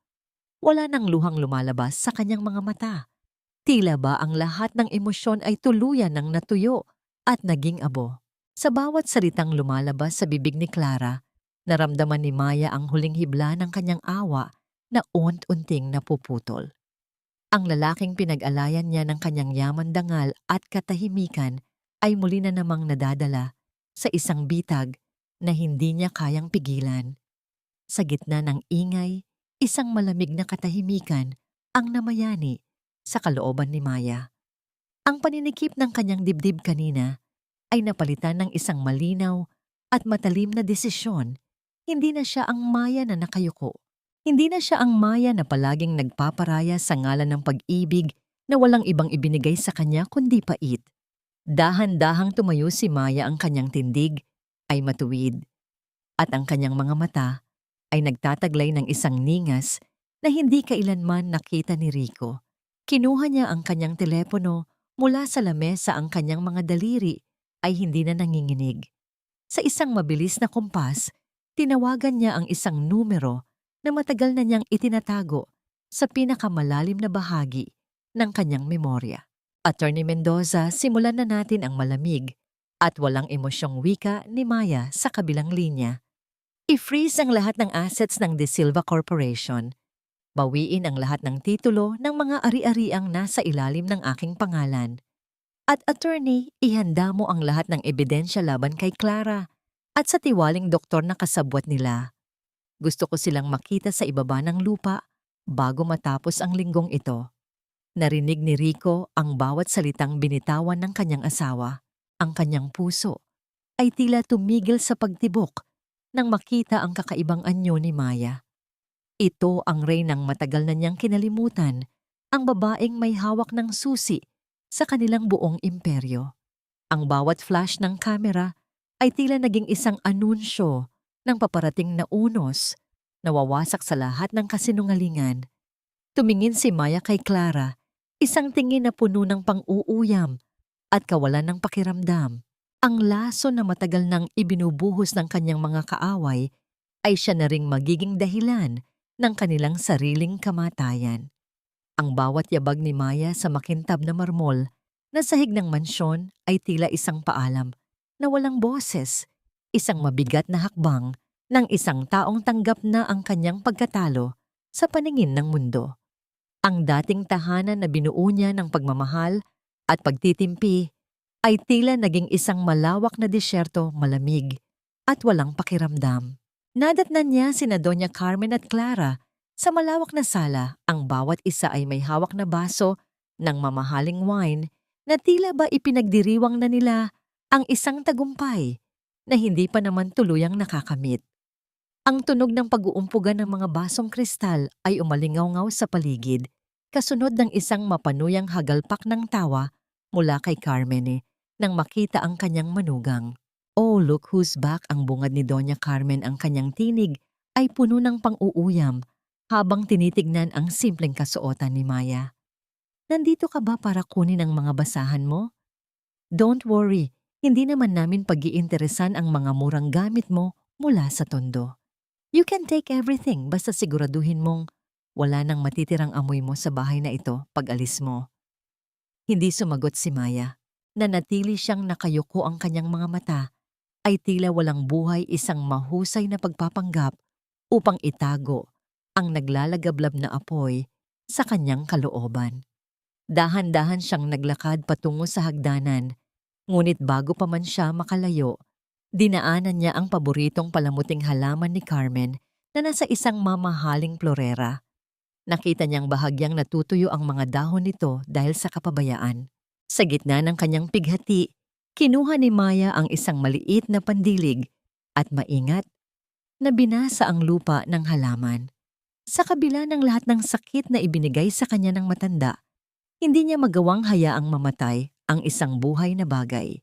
Wala nang luhang lumalabas sa kanyang mga mata. Tila ba ang lahat ng emosyon ay tuluyan ng natuyo at naging abo. Sa bawat salitang lumalabas sa bibig ni Clara, naramdaman ni Maya ang huling hibla ng kanyang awa na unti-unting napuputol. Ang lalaking pinag-alayan niya ng kanyang yaman dangal at katahimikan ay muli na namang nadadala sa isang bitag na hindi niya kayang pigilan. Sa gitna ng ingay, isang malamig na katahimikan ang namayani sa kalooban ni Maya. Ang paninikip ng kanyang dibdib kanina ay napalitan ng isang malinaw at matalim na desisyon. Hindi na siya ang Maya na nakayuko. Hindi na siya ang Maya na palaging nagpaparaya sa ngalan ng pag-ibig na walang ibang ibinigay sa kanya kundi pait. Dahan-dahang tumayo si Maya, ang kanyang tindig ay matuwid at ang kanyang mga mata ay nagtataglay ng isang ningas na hindi kailanman nakita ni Rico. Kinuha niya ang kanyang telepono mula sa lamesa, ang kanyang mga daliri ay hindi na nanginginig. Sa isang mabilis na kumpas, tinawagan niya ang isang numero na matagal na niyang itinatago sa pinakamalalim na bahagi ng kanyang memorya. Attorney Mendoza, simulan na natin ang malamig at walang emosyong wika ni Maya sa kabilang linya. I-freeze ang lahat ng assets ng De Silva Corporation. Bawiin ang lahat ng titulo ng mga ari-ariang nasa ilalim ng aking pangalan. At attorney, ihanda mo ang lahat ng ebidensya laban kay Clara at sa tiwaling doktor na kasabwat nila. Gusto ko silang makita sa ibaba ng lupa bago matapos ang linggong ito. Narinig ni Rico ang bawat salitang binitawan ng kanyang asawa. Ang kanyang puso ay tila tumigil sa pagtibok nang makita ang kakaibang anyo ni Maya. Ito ang reynang matagal na niyang kinalimutan, ang babaeng may hawak ng susi sa kanilang buong imperyo. Ang bawat flash ng kamera ay tila naging isang anunsyo ng paparating na unos na wawasak sa lahat ng kasinungalingan. Tumingin si Maya kay Clara, isang tingin na puno ng pang-uuyam at kawalan ng pakiramdam. Ang laso na matagal nang ibinubuhos ng kanyang mga kaaway ay siya na ring magiging dahilan ng kanilang sariling kamatayan. Ang bawat yabag ni Maya sa makintab na marmol na sahig ng mansyon ay tila isang paalam na walang boses, isang mabigat na hakbang ng isang taong tanggap na ang kanyang pagkatalo sa paningin ng mundo. Ang dating tahanan na binuo niya ng pagmamahal at pagtitimpi ay tila naging isang malawak na disyerto, malamig at walang pakiramdam. Nadatnan niya sina Doña Carmen at Clara sa malawak na sala. Ang bawat isa ay may hawak na baso ng mamahaling wine na tila ba ipinagdiriwang na nila ang isang tagumpay na hindi pa naman tuluyang nakakamit. Ang tunog ng pag-uumpugan ng mga basong kristal ay umalingaw-ngaw sa paligid, kasunod ng isang mapanuyang hagalpak ng tawa mula kay Carmen nang makita ang kanyang manugang. "Oh, look who's back!" Ang bungad ni Doña Carmen, ang kanyang tinig ay puno ng pang-uuyam habang tinitignan ang simpleng kasuotan ni Maya. "Nandito ka ba para kunin ang mga basahan mo? Don't worry, hindi naman namin pag-iinteresan ang mga murang gamit mo mula sa tondo. You can take everything basta siguraduhin mong wala nang matitirang amoy mo sa bahay na ito pag alis mo." Hindi sumagot si Maya. Nanatili siyang nakayuko, ang kanyang mga mata ay tila walang buhay, isang mahusay na pagpapanggap upang itago ang naglalagablab na apoy sa kanyang kalooban. Dahan-dahan siyang naglakad patungo sa hagdanan, ngunit bago pa man siya makalayo, dinaanan niya ang paboritong palamuting halaman ni Carmen na nasa isang mamahaling florera. Nakita niyang bahagyang natutuyo ang mga dahon nito dahil sa kapabayaan. Sa gitna ng kanyang pighati, kinuha ni Maya ang isang maliit na pandilig at maingat na binasa ang lupa ng halaman. Sa kabila ng lahat ng sakit na ibinigay sa kanya ng matanda, hindi niya magawang hayaang mamatay ang isang buhay na bagay.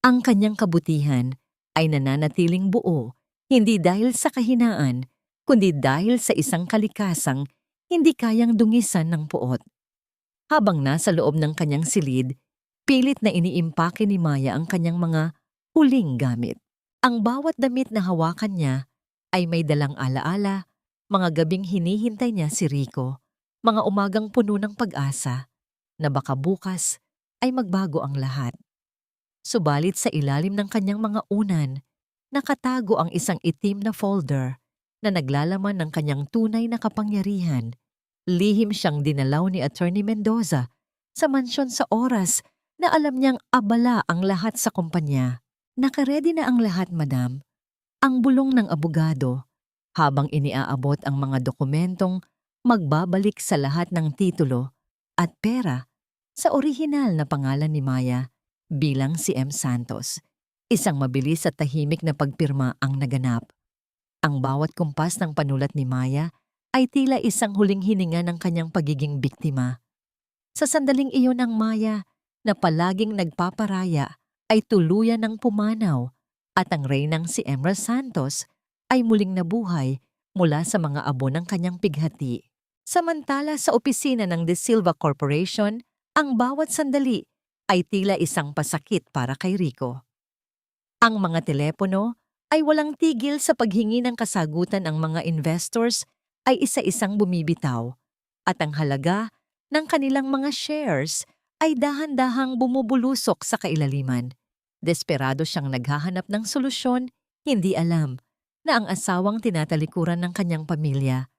Ang kanyang kabutihan ay nananatiling buo, hindi dahil sa kahinaan, kundi dahil sa isang kalikasang hindi kayang dungisan ng puot. Habang nasa loob ng kanyang silid, pilit na iniimpake ni Maya ang kanyang mga huling gamit. Ang bawat damit na hawakan niya ay may dalang alaala, mga gabing hinihintay niya si Rico, mga umagang puno ng pag-asa, na baka bukas ay magbago ang lahat. Subalit sa ilalim ng kanyang mga unan, nakatago ang isang itim na folder na naglalaman ng kanyang tunay na kapangyarihan. Lihim siyang dinalaw ni Attorney Mendoza sa mansyon sa oras na alam niyang abala ang lahat sa kumpanya. Nakaredy na ang lahat, madam. Ang bulong ng abogado habang iniaabot ang mga dokumentong magbabalik sa lahat ng titulo at pera sa orihinal na pangalan ni Maya bilang si M. Santos. Isang mabilis at tahimik na pagpirma ang naganap. Ang bawat kumpas ng panulat ni Maya ay tila isang huling hininga ng kanyang pagiging biktima. Sa sandaling iyon ang Maya na palaging nagpaparaya ay tuluyan ng pumanaw at ang reynang si Emerald Santos ay muling nabuhay mula sa mga abo ng kanyang pighati. Samantala sa opisina ng De Silva Corporation, ang bawat sandali ay tila isang pasakit para kay Rico. Ang mga telepono ay walang tigil sa paghingi ng kasagutan, ang mga investors ay isa-isang bumibitaw at ang halaga ng kanilang mga shares ay dahan-dahang bumubulusok sa kailaliman. Desperado siyang naghahanap ng solusyon, hindi alam na ang asawang tinatalikuran ng kanyang pamilya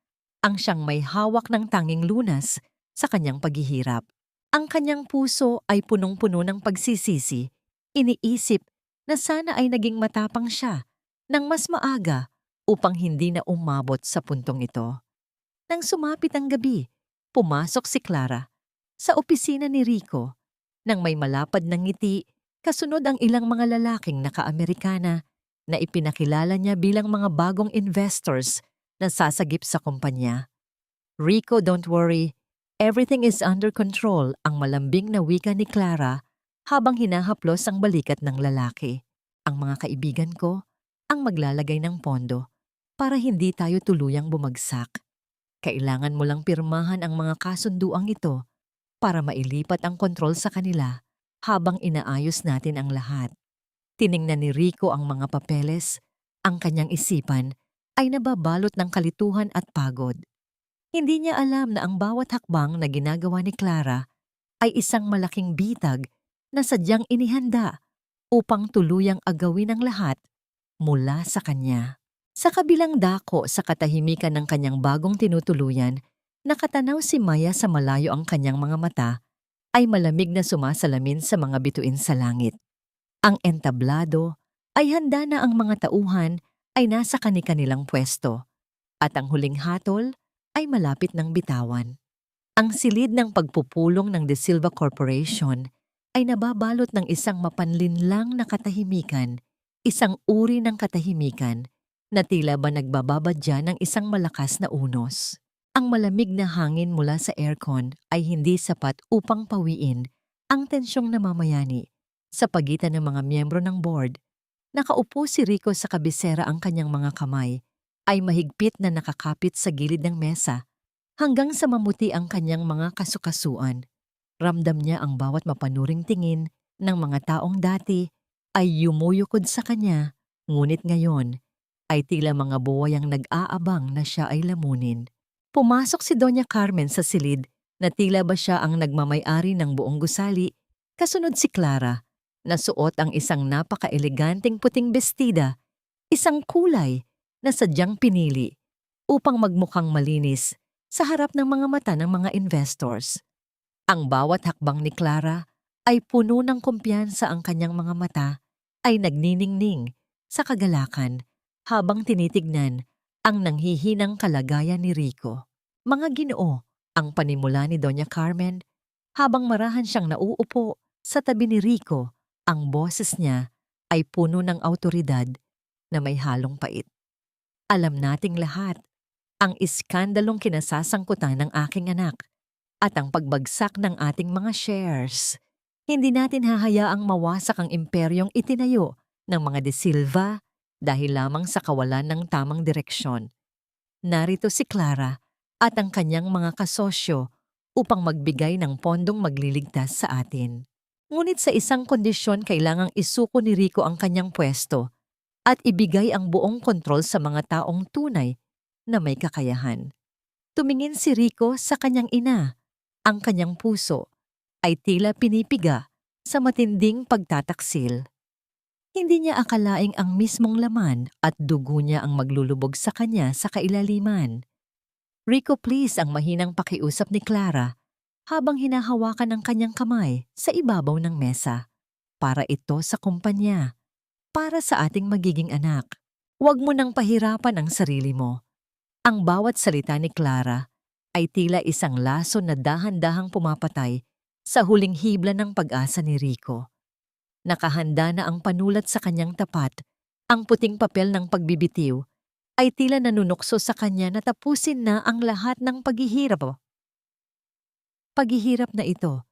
ang siyang may hawak ng tanging lunas sa kanyang paghihirap. Ang kanyang puso ay punong-puno ng pagsisisi. Iniisip na sana ay naging matapang siya nang mas maaga upang hindi na umabot sa puntong ito. Nang sumapit ang gabi, pumasok si Clara sa opisina ni Rico nang may malapad na ngiti, kasunod ang ilang mga lalaking naka-Amerikana na ipinakilala niya bilang mga bagong investors na sasagip sa kumpanya. "Rico, don't worry. Everything is under control," ang malambing na wika ni Clara habang hinahaplos ang balikat ng lalaki. "Ang mga kaibigan ko ang maglalagay ng pondo para hindi tayo tuluyang bumagsak. Kailangan mo lang pirmahan ang mga kasunduang ito para mailipat ang kontrol sa kanila habang inaayos natin ang lahat." Tiningnan ni Rico ang mga papeles. Ang kanyang isipan ay nababalot ng kalituhan at pagod. Hindi niya alam na ang bawat hakbang na ginagawa ni Clara ay isang malaking bitag na sadyang inihanda upang tuluyang agawin ang lahat mula sa kanya. Sa kabilang dako sa katahimikan ng kanyang bagong tinutuluyan, nakatanaw si Maya sa malayo. Ang kanyang mga mata ay malamig na sumasalamin sa mga bituin sa langit. Ang entablado ay handa na, ang mga tauhan ay nasa kani-kanilang pwesto, at ang huling hatol ay malapit ng bitawan. Ang silid ng pagpupulong ng De Silva Corporation ay nababalot ng isang mapanlinlang na katahimikan, isang uri ng katahimikan na tila ba nagbababadya ng isang malakas na unos. Ang malamig na hangin mula sa aircon ay hindi sapat upang pawiin ang tensyong namamayani sa pagitan ng mga miyembro ng board. Nakaupo si Rico sa kabisera, ang kanyang mga kamay ay mahigpit na nakakapit sa gilid ng mesa hanggang sa mamuti ang kanyang mga kasukasuan. Ramdam niya ang bawat mapanuring tingin ng mga taong dati ay yumuyukod sa kanya, ngunit ngayon ay tila mga buhay ang nag-aabang na siya ay lamunin. Pumasok si Doña Carmen sa silid na tila ba siya ang nagmamay-ari ng buong gusali, kasunod si Clara na suot ang isang napaka-eleganteng puting bestida, isang kulay na sadyang pinili upang magmukhang malinis sa harap ng mga mata ng mga investors. Ang bawat hakbang ni Clara ay puno ng kumpiyansa, ang kanyang mga mata ay nagniningning sa kagalakan habang tinitignan ang nanghihinang kalagayan ni Rico. "Mga Ginoo," ang panimula ni Doña Carmen habang marahan siyang nauupo sa tabi ni Rico. Ang boses niya ay puno ng awtoridad na may halong pait. Alam nating lahat ang iskandalong kinasasangkutan ng aking anak at ang pagbagsak ng ating mga shares. Hindi natin hahayaang mawasak ang imperyong itinayo ng mga De Silva dahil lamang sa kawalan ng tamang direksyon. Narito si Clara at ang kanyang mga kasosyo upang magbigay ng pondong magliligtas sa atin. Ngunit sa isang kondisyon kailangang isuko ni Rico ang kanyang pwesto at ibigay ang buong kontrol sa mga taong tunay na may kakayahan. Tumingin si Rico sa kanyang ina. Ang kanyang puso ay tila pinipiga sa matinding pagtataksil. Hindi niya akalaing ang mismong laman at dugo niya ang maglulubog sa kanya sa kailaliman. Rico, please, ang mahinang pakiusap ni Clara habang hinahawakan ang kanyang kamay sa ibabaw ng mesa. Para ito sa kumpanya, para sa ating magiging anak. Huwag mo nang pahirapan ang sarili mo. Ang bawat salita ni Clara ay tila isang laso na dahan-dahang pumapatay sa huling hibla ng pag-asa ni Rico. Nakahanda na ang panulat sa kanyang tapat, ang puting papel ng pagbibitiw ay tila nanunukso sa kanya na tapusin na ang lahat ng paghihirap. Paghihirap na ito,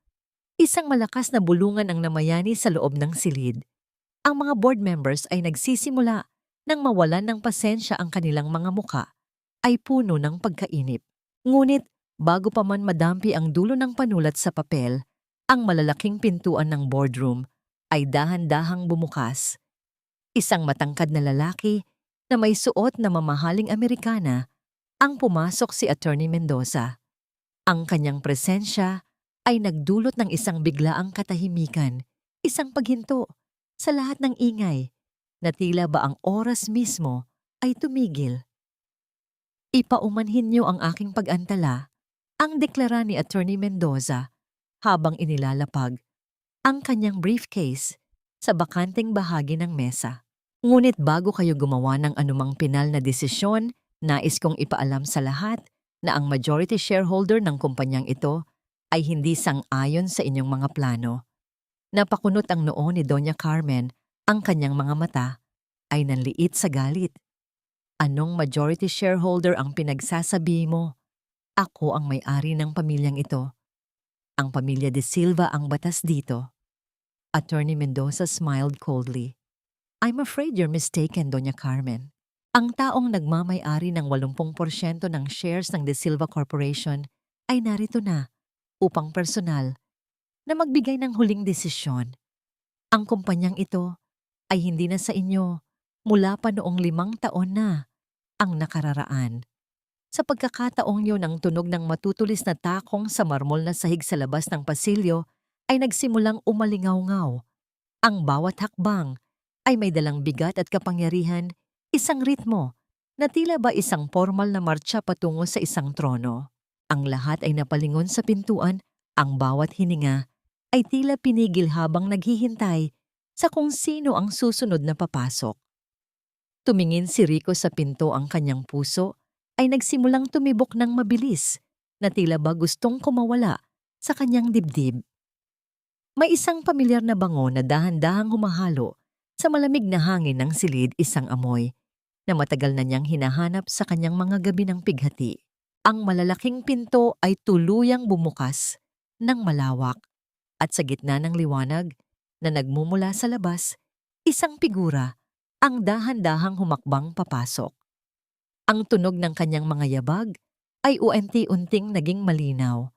isang malakas na bulungan ang namayani sa loob ng silid. Ang mga board members ay nagsisimula nang mawalan ng pasensya ang kanilang mga muka ay puno ng pagkainip. Ngunit bago pa man madampi ang dulo ng panulat sa papel, ang malalaking pintuan ng boardroom ay dahan-dahang bumukas. Isang matangkad na lalaki na may suot na mamahaling Amerikana ang pumasok si Attorney Mendoza. Ang kanyang presensya ay nagdulot ng isang biglaang katahimikan, isang paghinto sa lahat ng ingay na tila ba ang oras mismo ay tumigil. Ipaumanhin niyo ang aking pag-antala, ang deklara ni Attorney Mendoza habang inilalapag ang kanyang briefcase sa bakanteng bahagi ng mesa. Ngunit bago kayo gumawa ng anumang pinal na desisyon, nais kong ipaalam sa lahat na ang majority shareholder ng kumpanyang ito ay hindi sang-ayon sa inyong mga plano. Napakunot ang noo ni Doña Carmen, ang kanyang mga mata ay nanliit sa galit. Anong majority shareholder ang pinagsasabi mo? Ako ang may-ari ng pamilyang ito. Ang pamilya De Silva ang batas dito. Attorney Mendoza smiled coldly. I'm afraid you're mistaken, Doña Carmen. Ang taong nagmamay-ari ng 80% ng shares ng De Silva Corporation ay narito na upang personal na magbigay ng huling desisyon. Ang kumpanyang ito ay hindi na sa inyo mula pa noong 5 taon na ang nakararaan. Sa pagkakataong yun, ang tunog ng matutulis na takong sa marmol na sahig sa labas ng pasilyo ay nagsimulang umalingaw-ngaw. Ang bawat hakbang ay may dalang bigat at kapangyarihan, isang ritmo na tila ba isang formal na marcha patungo sa isang trono. Ang lahat ay napalingon sa pintuan, ang bawat hininga ay tila pinigil habang naghihintay sa kung sino ang susunod na papasok. Tumingin si Rico sa pinto, ang kanyang puso ay nagsimulang tumibok ng mabilis na tila ba gustong kumawala sa kanyang dibdib. May isang pamilyar na bango na dahan-dahang humahalo sa malamig na hangin ng silid, isang amoy na matagal na niyang hinahanap sa kanyang mga gabi ng pighati. Ang malalaking pinto ay tuluyang bumukas ng malawak at sa gitna ng liwanag na nagmumula sa labas, isang figura ang dahan-dahang humakbang papasok. Ang tunog ng kanyang mga yabag ay unti-unting naging malinaw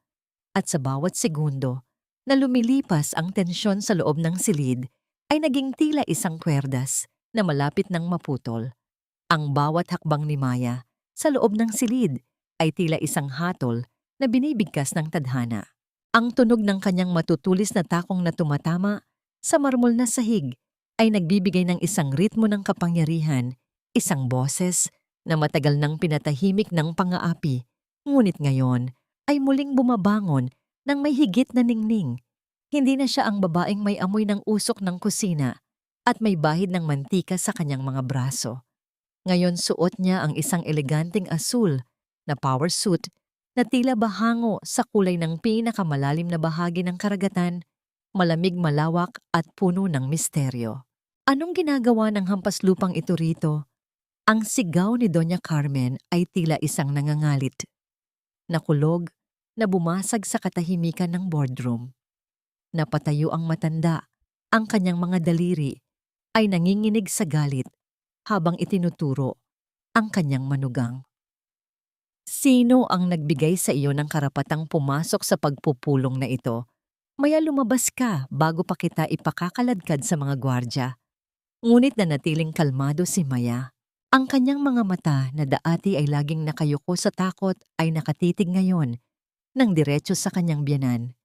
at sa bawat segundo na lumilipas ang tensyon sa loob ng silid ay naging tila isang kwerdas na malapit ng maputol. Ang bawat hakbang ni Maya sa loob ng silid ay tila isang hatol na binibigkas ng tadhana. Ang tunog ng kanyang matutulis na takong na tumatama sa marmol na sahig ay nagbibigay ng isang ritmo ng kapangyarihan, isang boses na matagal nang pinatahimik ng pang-aapi, ngunit ngayon ay muling bumabangon ng may higit na ningning. Hindi na siya ang babaeng may amoy ng usok ng kusina at may bahid ng mantika sa kanyang mga braso. Ngayon suot niya ang isang eleganteng asul na power suit na tila bahango sa kulay ng pinakamalalim na bahagi ng karagatan, malamig, malawak at puno ng misteryo. Anong ginagawa ng hampas lupang ito rito? Ang sigaw ni Doña Carmen ay tila isang nangangalit, nakulog, na bumasag sa katahimikan ng boardroom. Napatayo ang matanda, ang kanyang mga daliri ay nanginginig sa galit habang itinuturo ang kanyang manugang. Sino ang nagbigay sa iyo ng karapatang pumasok sa pagpupulong na ito? Maya lumabas ka bago pa kita ipakakaladkad sa mga gwardya. Ngunit nanatiling kalmado si Maya. Ang kanyang mga mata na daati ay laging nakayuko sa takot ay nakatitig ngayon ng diretso sa kanyang biyanan.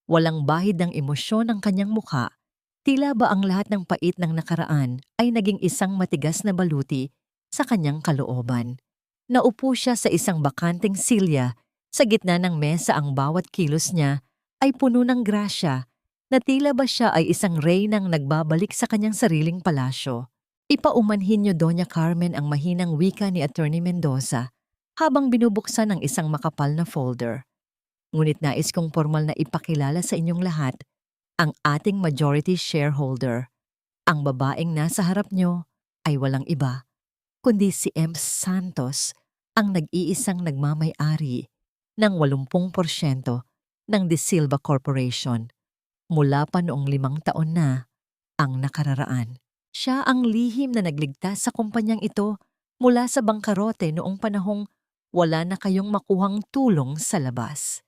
Walang bahid ng emosyon ang kanyang mukha. Tila ba ang lahat ng pait ng nakaraan ay naging isang matigas na baluti sa kanyang kalooban. Naupo siya sa isang bakanteng silya. Sa gitna ng mesa ang bawat kilos niya ay puno ng grasya na tila ba siya ay isang reynang nagbabalik sa kanyang sariling palasyo. Ipaumanhin niyo, Doña Carmen, ang mahinang wika ni Attorney Mendoza habang binubuksan ang isang makapal na folder. Ngunit nais kong formal na ipakilala sa inyong lahat ang ating majority shareholder. Ang babaeng nasa harap niyo ay walang iba, kundi si M. Santos, ang nag-iisang nagmamay-ari ng 80% ng De Silva Corporation mula pa noong 5 taon na ang nakararaan. Siya ang lihim na nagligtas sa kumpanyang ito mula sa bangkarote noong panahong wala na kayong makuhang tulong sa labas.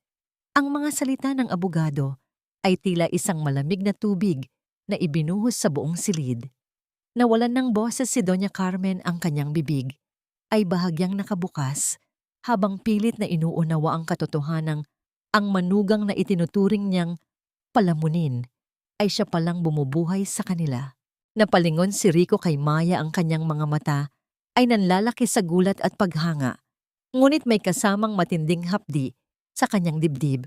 Ang mga salita ng abogado ay tila isang malamig na tubig na ibinuhos sa buong silid. Nawalan ng boses si Doña Carmen, ang kanyang bibig ay bahagyang nakabukas habang pilit na inuunawa ang katotohanang ang manugang na itinuturing niyang palamunin ay siya palang bumubuhay sa kanila. Napalingon si Rico kay Maya, ang kanyang mga mata ay nanlalaki sa gulat at paghanga, ngunit may kasamang matinding hapdi sa kanyang dibdib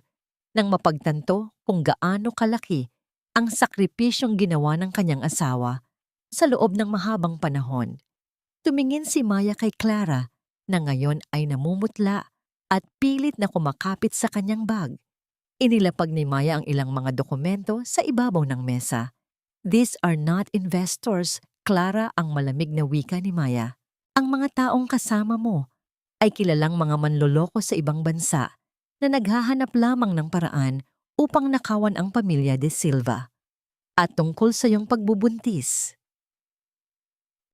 nang mapagtanto kung gaano kalaki ang sakripisyong ginawa ng kanyang asawa sa loob ng mahabang panahon. Tumingin si Maya kay Clara na ngayon ay namumutla at pilit na kumakapit sa kanyang bag. Inilapag ni Maya ang ilang mga dokumento sa ibabaw ng mesa. "These are not investors," Clara, ang malamig na wika ni Maya. "Ang mga taong kasama mo ay kilalang mga manloloko sa ibang bansa na naghahanap lamang ng paraan upang nakawan ang pamilya De Silva. At tungkol sa iyong pagbubuntis."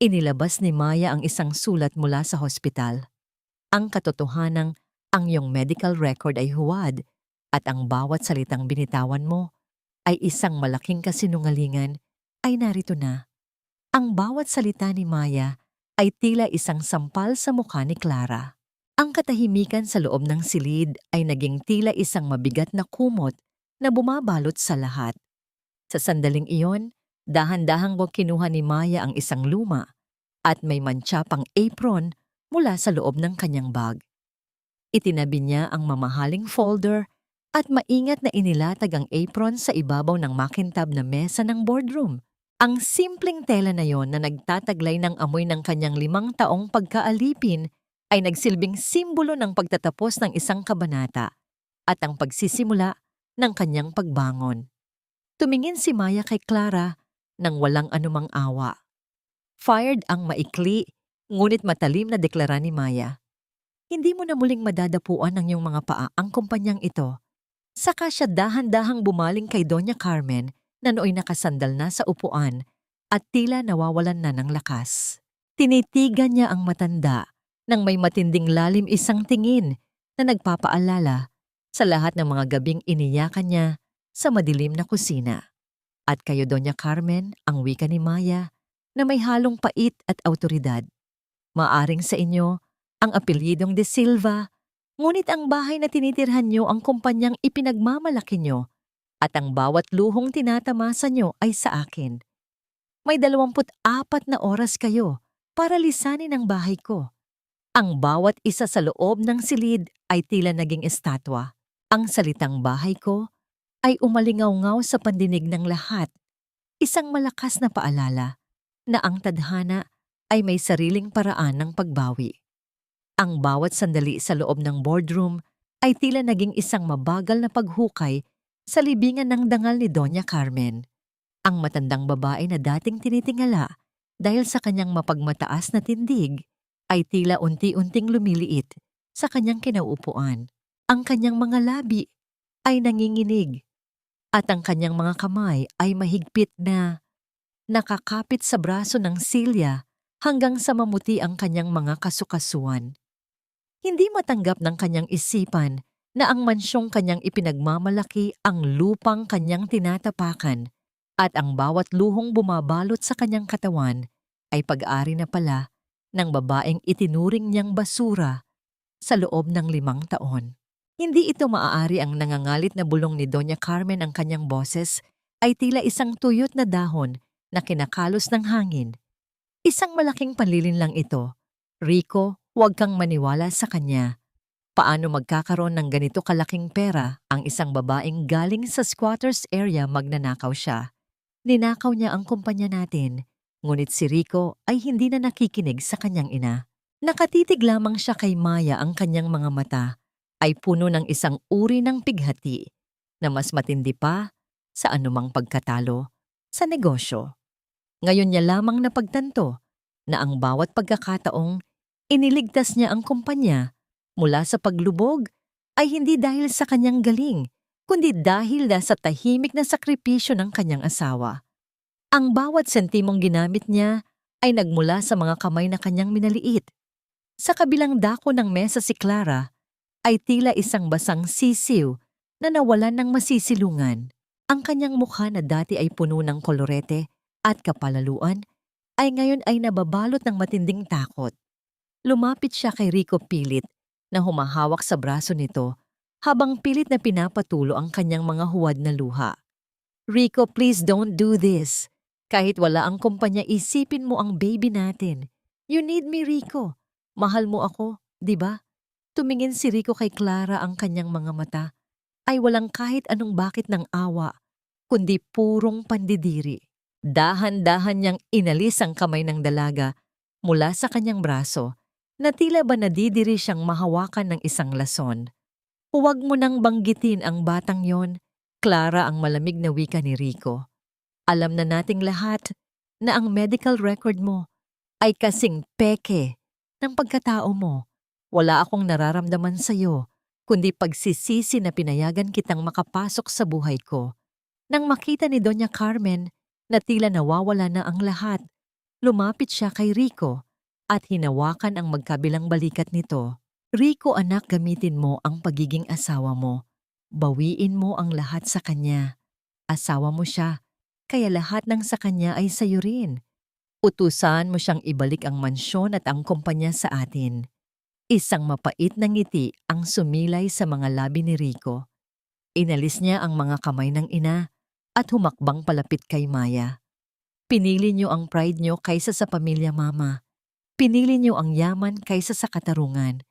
Inilabas ni Maya ang isang sulat mula sa hospital. Ang katotohanang ang iyong medical record ay huwad at ang bawat salitang binitawan mo ay isang malaking kasinungalingan ay narito na. Ang bawat salita ni Maya ay tila isang sampal sa mukha ni Clara. Ang katahimikan sa loob ng silid ay naging tila isang mabigat na kumot na bumabalot sa lahat. Sa sandaling iyon, dahan-dahang kinuha ni Maya ang isang luma at may mantsa pang apron mula sa loob ng kanyang bag. Itinabi niya ang mamahaling folder at maingat na inilatag ang apron sa ibabaw ng makintab na mesa ng boardroom. Ang simpleng tela na yon na nagtataglay ng amoy ng kanyang 5 taong pagkaalipin ay nagsilbing simbolo ng pagtatapos ng isang kabanata at ang pagsisimula ng kanyang pagbangon. Tumingin si Maya kay Clara nang walang anumang awa. Fired ang maikli, ngunit matalim na deklara ni Maya. "Hindi mo na muling madadapuan ng iyong mga paa ang kumpanyang ito." Saka siya dahan-dahang bumaling kay Doña Carmen na nooy nakasandal na sa upuan at tila nawawalan na ng lakas. Tinitigan niya ang matanda nang may matinding lalim isang tingin na nagpapaalala sa lahat ng mga gabing iniyakan niya sa madilim na kusina. "At kayo, Doña Carmen," ang wika ni Maya na may halong pait at awtoridad. "Maaring sa inyo ang apelyidong De Silva, ngunit ang bahay na tinitirhan niyo ang kumpanyang ipinagmamalaki niyo at ang bawat luhong tinatamasa niyo ay sa akin. May 24 na oras kayo para lisanin ang bahay ko." Ang bawat isa sa loob ng silid ay tila naging estatwa. Ang salitang "bahay ko" ay umalingaw-ngaw sa pandinig ng lahat. Isang malakas na paalala na ang tadhana ay may sariling paraan ng pagbawi. Ang bawat sandali sa loob ng boardroom ay tila naging isang mabagal na paghukay sa libingan ng dangal ni Doña Carmen. Ang matandang babae na dating tinitingala dahil sa kanyang mapagmataas na tindig ay tila unti-unting lumiliit sa kanyang kinauupuan. Ang kanyang mga labi ay nanginginig at ang kanyang mga kamay ay mahigpit na nakakapit sa braso ng Silya hanggang sa mamuti ang kanyang mga kasukasuan. Hindi matanggap ng kanyang isipan na ang mansyong kanyang ipinagmamalaki ang lupang kanyang tinatapakan at ang bawat luhong bumabalot sa kanyang katawan ay pag-ari na pala ng babaeng itinuring niyang basura sa loob ng 5 taon. Hindi ito maaari. Ang nangangalit na bulong ni Doña Carmen, ang kanyang boses, ay tila isang tuyot na dahon na kinakalos ng hangin. Isang malaking panlilin lang ito. Rico, huwag kang maniwala sa kanya. Paano magkakaroon ng ganito kalaking pera ang isang babaeng galing sa squatters area? Magnanakaw siya. Ninakaw niya ang kumpanya natin, ngunit si Rico ay hindi na nakikinig sa kanyang ina. Nakatitig lamang siya kay Maya. Ang kanyang mga mata ay puno ng isang uri ng pighati na mas matindi pa sa anumang pagkatalo sa negosyo. Ngayon niya lamang napagtanto na ang bawat pagkakataong iniligtas niya ang kumpanya mula sa paglubog ay hindi dahil sa kanyang galing, kundi dahil sa tahimik na sakripisyo ng kanyang asawa. Ang bawat sentimong ginamit niya ay nagmula sa mga kamay na kanyang minaliit. Sa kabilang dako ng mesa si Clara ay tila isang basang sisiw na nawalan ng masisilungan. Ang kanyang mukha na dati ay puno ng kolorete at kapalaluan ay ngayon ay nababalot ng matinding takot. Lumapit siya kay Rico pilit na humahawak sa braso nito habang pilit na pinapatulo ang kanyang mga huwad na luha. Rico, please don't do this. Kahit wala ang kumpanya, isipin mo ang baby natin. You need me, Rico. Mahal mo ako, di ba? Tumingin si Rico kay Clara. Ang kanyang mga mata ay walang kahit anong bakit ng awa, kundi purong pandidiri. Dahan-dahan niyang inalis ang kamay ng dalaga mula sa kanyang braso na tila ba nadidiri siyang mahawakan ng isang lason. Huwag mo nang banggitin ang batang yon, Clara. Ang malamig na wika ni Rico. Alam na nating lahat na ang medical record mo ay kasing peke ng pagkatao mo. Wala akong nararamdaman sa'yo, kundi pagsisisi na pinayagan kitang makapasok sa buhay ko. Nang makita ni Doña Carmen na tila nawawala na ang lahat, lumapit siya kay Rico at hinawakan ang magkabilang balikat nito. Rico, anak, gamitin mo ang pagiging asawa mo. Bawiin mo ang lahat sa kanya. Asawa mo siya, kaya lahat ng sa kanya ay sayo rin. Utusan mo siyang ibalik ang mansyon at ang kumpanya sa atin. Isang mapait na ngiti ang sumilay sa mga labi ni Rico. Inalis niya ang mga kamay ng ina at humakbang palapit kay Maya. Pinili niyo ang pride niyo kaysa sa pamilya, Mama. Pinili niyo ang yaman kaysa sa katarungan.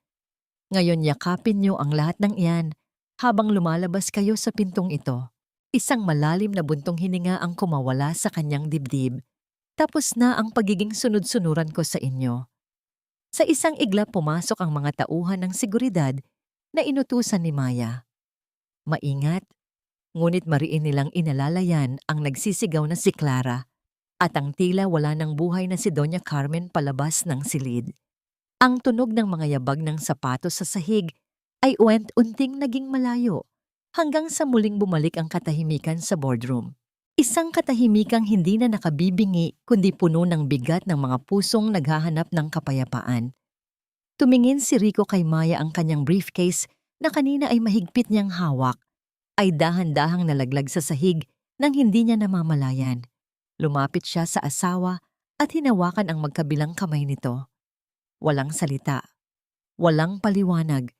Ngayon yakapin niyo ang lahat ng iyan habang lumalabas kayo sa pintong ito. Isang malalim na buntong hininga ang kumawala sa kanyang dibdib. Tapos na ang pagiging sunod-sunuran ko sa inyo. Sa isang iglap pumasok ang mga tauhan ng seguridad na inutusan ni Maya. Maingat, ngunit mariin nilang inalalayan ang nagsisigaw na si Clara at ang tila wala ng buhay na si Doña Carmen palabas ng silid. Ang tunog ng mga yabag ng sapatos sa sahig ay unting naging malayo hanggang sa muling bumalik ang katahimikan sa boardroom. Isang katahimikang hindi na nakabibingi kundi puno ng bigat ng mga pusong naghahanap ng kapayapaan. Tumingin si Rico kay Maya. Ang kanyang briefcase na kanina ay mahigpit niyang hawak ay dahan-dahang nalaglag sa sahig nang hindi niya namamalayan. Lumapit siya sa asawa at hinawakan ang magkabilang kamay nito. Walang salita, walang paliwanag,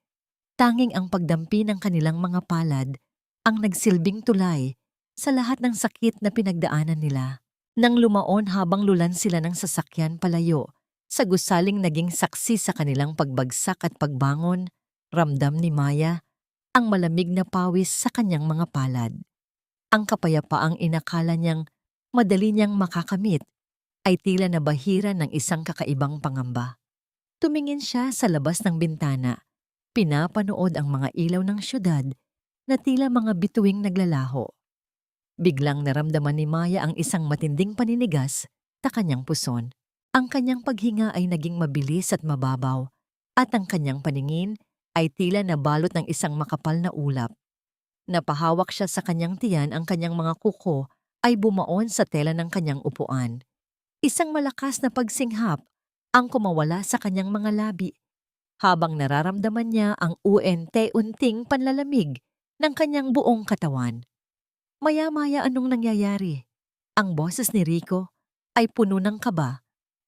tanging ang pagdampi ng kanilang mga palad ang nagsilbing tulay sa lahat ng sakit na pinagdaanan nila. Nang lumaon habang lulan sila ng sasakyan palayo, sa gusaling naging saksi sa kanilang pagbagsak at pagbangon, ramdam ni Maya ang malamig na pawis sa kanyang mga palad. Ang kapayapaang inakala niyang madali niyang makakamit ay tila nabahira ng isang kakaibang pangamba. Tumingin siya sa labas ng bintana, pinapanood ang mga ilaw ng syudad na tila mga bituing naglalaho. Biglang naramdaman ni Maya ang isang matinding paninigas sa kanyang puson. Ang kanyang paghinga ay naging mabilis at mababaw, at ang kanyang paningin ay tila nabalot ng isang makapal na ulap. Napahawak siya sa kanyang tiyan, ang kanyang mga kuko ay bumaon sa tela ng kanyang upuan. Isang malakas na pagsinghap ang kumawala sa kanyang mga labi, habang nararamdaman niya ang unti-unting panlalamig ng kanyang buong katawan. Maya-maya anong nangyayari? Ang boses ni Rico ay puno ng kaba,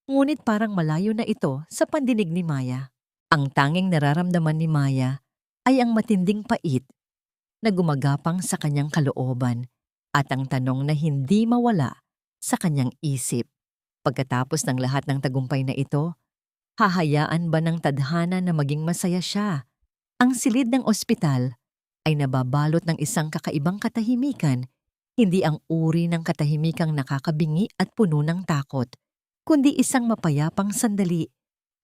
ngunit parang malayo na ito sa pandinig ni Maya. Ang tanging nararamdaman ni Maya ay ang matinding pait na gumagapang sa kanyang kalooban at ang tanong na hindi mawala sa kanyang isip. Pagkatapos ng lahat ng tagumpay na ito, hahayaan ba ng tadhana na maging masaya siya? Ang silid ng ospital ay nababalot ng isang kakaibang katahimikan, hindi ang uri ng katahimikang nakakabingi at puno ng takot, kundi isang mapayapang sandali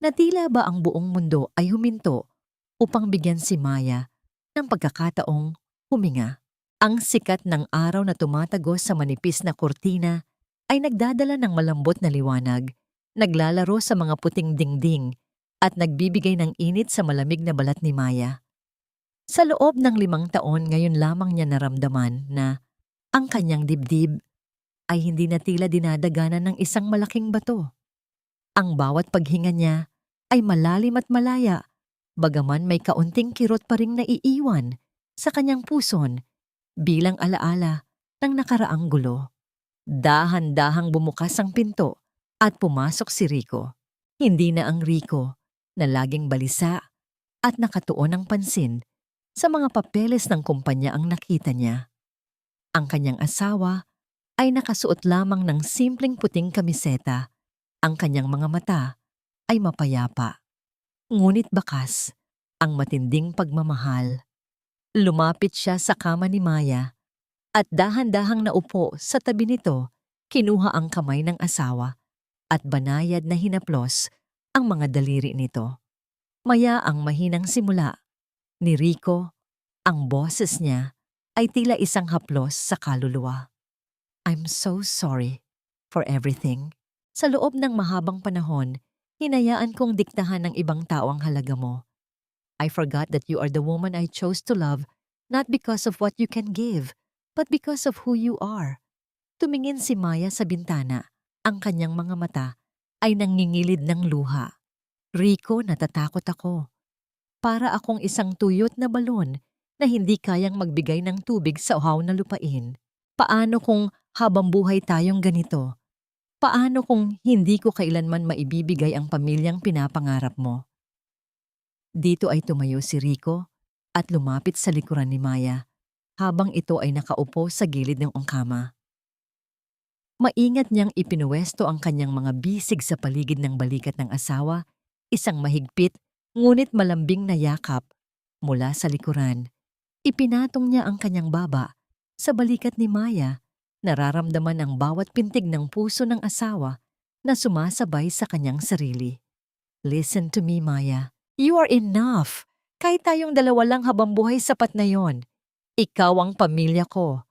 na tila ba ang buong mundo ay huminto upang bigyan si Maya ng pagkakataong huminga. Ang sikat ng araw na tumatagos sa manipis na kurtina ay nagdadala ng malambot na liwanag, naglalaro sa mga puting dingding at nagbibigay ng init sa malamig na balat ni Maya. Sa loob ng 5 taon, ngayon lamang niya naramdaman na ang kanyang dibdib ay hindi na tila dinadaganan ng isang malaking bato. Ang bawat paghinga niya ay malalim at malaya, bagaman may kaunting kirot pa ring naiiwan sa kanyang puson bilang alaala ng nakaraang gulo. Dahan-dahang bumukas ang pinto at pumasok si Rico. Hindi na ang Rico na laging balisa at nakatuon ng pansin sa mga papeles ng kumpanya ang nakita niya. Ang kanyang asawa ay nakasuot lamang ng simpleng puting kamiseta. Ang kanyang mga mata ay mapayapa. Ngunit bakas ang matinding pagmamahal. Lumapit siya sa kama ni Maya at dahan-dahang naupo sa tabi nito, kinuha ang kamay ng asawa at banayad na hinaplos ang mga daliri nito. Maya ang mahinang simula ni Rico, ang boses niya ay tila isang haplos sa kaluluwa. I'm so sorry for everything. Sa loob ng mahabang panahon, hinayaan kong diktahan ng ibang tao ang halaga mo. I forgot that you are the woman I chose to love, not because of what you can give, but because of who you are. Tumingin si Maya sa bintana. Ang kanyang mga mata ay nangingilid ng luha. Rico, natatakot ako. Para akong isang tuyot na balon na hindi kayang magbigay ng tubig sa uhaw na lupain. Paano kung habang buhay tayong ganito? Paano kung hindi ko kailanman maibibigay ang pamilyang pinapangarap mo? Dito ay tumayo si Rico at lumapit sa likuran ni Maya habang ito ay nakaupo sa gilid ng kama. Maingat niyang ipinuwesto ang kanyang mga bisig sa paligid ng balikat ng asawa, isang mahigpit ngunit malambing na yakap mula sa likuran. Ipinatong niya ang kanyang baba sa balikat ni Maya, nararamdaman ang bawat pintig ng puso ng asawa na sumasabay sa kanyang sarili. Listen to me, Maya. You are enough. Kahit tayong dalawa lang habang buhay, sapat na yon. Ikaw ang pamilya ko.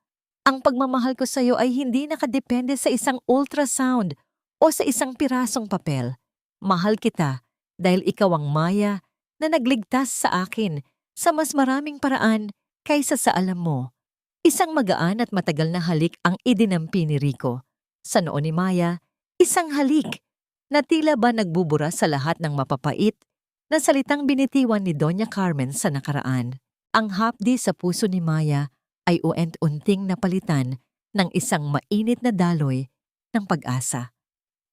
Ang pagmamahal ko sa iyo ay hindi nakadepende sa isang ultrasound o sa isang pirasong papel. Mahal kita dahil ikaw ang Maya na nagligtas sa akin sa mas maraming paraan kaysa sa alam mo. Isang magaan at matagal na halik ang idinampi ni Rico. Sa noo ni Maya, isang halik na tila ba nagbubura sa lahat ng mapapait na salitang binitiwan ni Doña Carmen sa nakaraan. Ang hapdi sa puso ni Maya ay unting napalitan ng isang mainit na daloy ng pag-asa.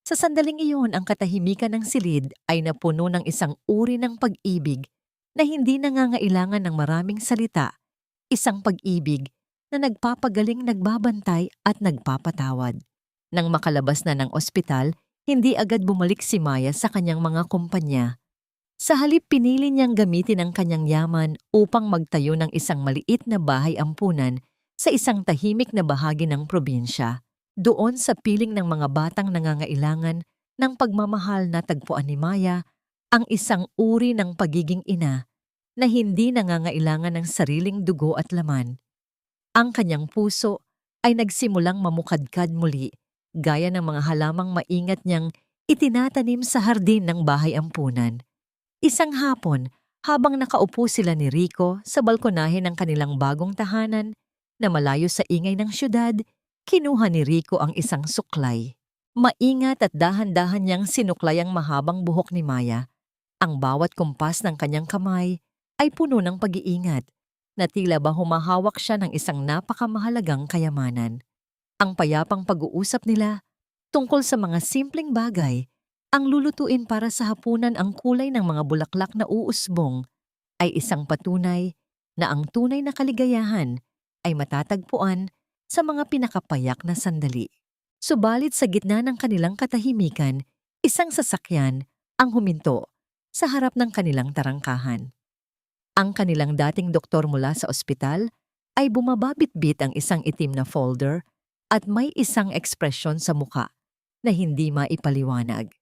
Sa sandaling iyon, ang katahimikan ng silid ay napuno ng isang uri ng pag-ibig na hindi nangangailangan ng maraming salita, isang pag-ibig na nagpapagaling, nagbabantay at nagpapatawad. Nang makalabas na ng ospital, hindi agad bumalik si Maya sa kanyang mga kumpanya. Sa halip, pinili niyang gamitin ang kanyang yaman upang magtayo ng isang maliit na bahay ampunan sa isang tahimik na bahagi ng probinsya. Doon sa piling ng mga batang nangangailangan ng pagmamahal na tagpuan ni Maya ang isang uri ng pagiging ina na hindi nangangailangan ng sariling dugo at laman. Ang kanyang puso ay nagsimulang mamukadkad muli, gaya ng mga halamang maingat niyang itinatanim sa hardin ng bahay ampunan. Isang hapon, habang nakaupo sila ni Rico sa balkonahe ng kanilang bagong tahanan na malayo sa ingay ng syudad, kinuha ni Rico ang isang suklay. Maingat at dahan-dahan niyang sinuklay ang mahabang buhok ni Maya. Ang bawat kumpas ng kanyang kamay ay puno ng pag-iingat na tila ba humahawak siya ng isang napakamahalagang kayamanan. Ang payapang pag-uusap nila tungkol sa mga simpleng bagay, ang lulutuin para sa hapunan, ang kulay ng mga bulaklak na uusbong, ay isang patunay na ang tunay na kaligayahan ay matatagpuan sa mga pinakapayak na sandali. Subalit sa gitna ng kanilang katahimikan, isang sasakyan ang huminto sa harap ng kanilang tarangkahan. Ang kanilang dating doktor mula sa ospital ay bumababitbit ang isang itim na folder at may isang ekspresyon sa muka na hindi maipaliwanag.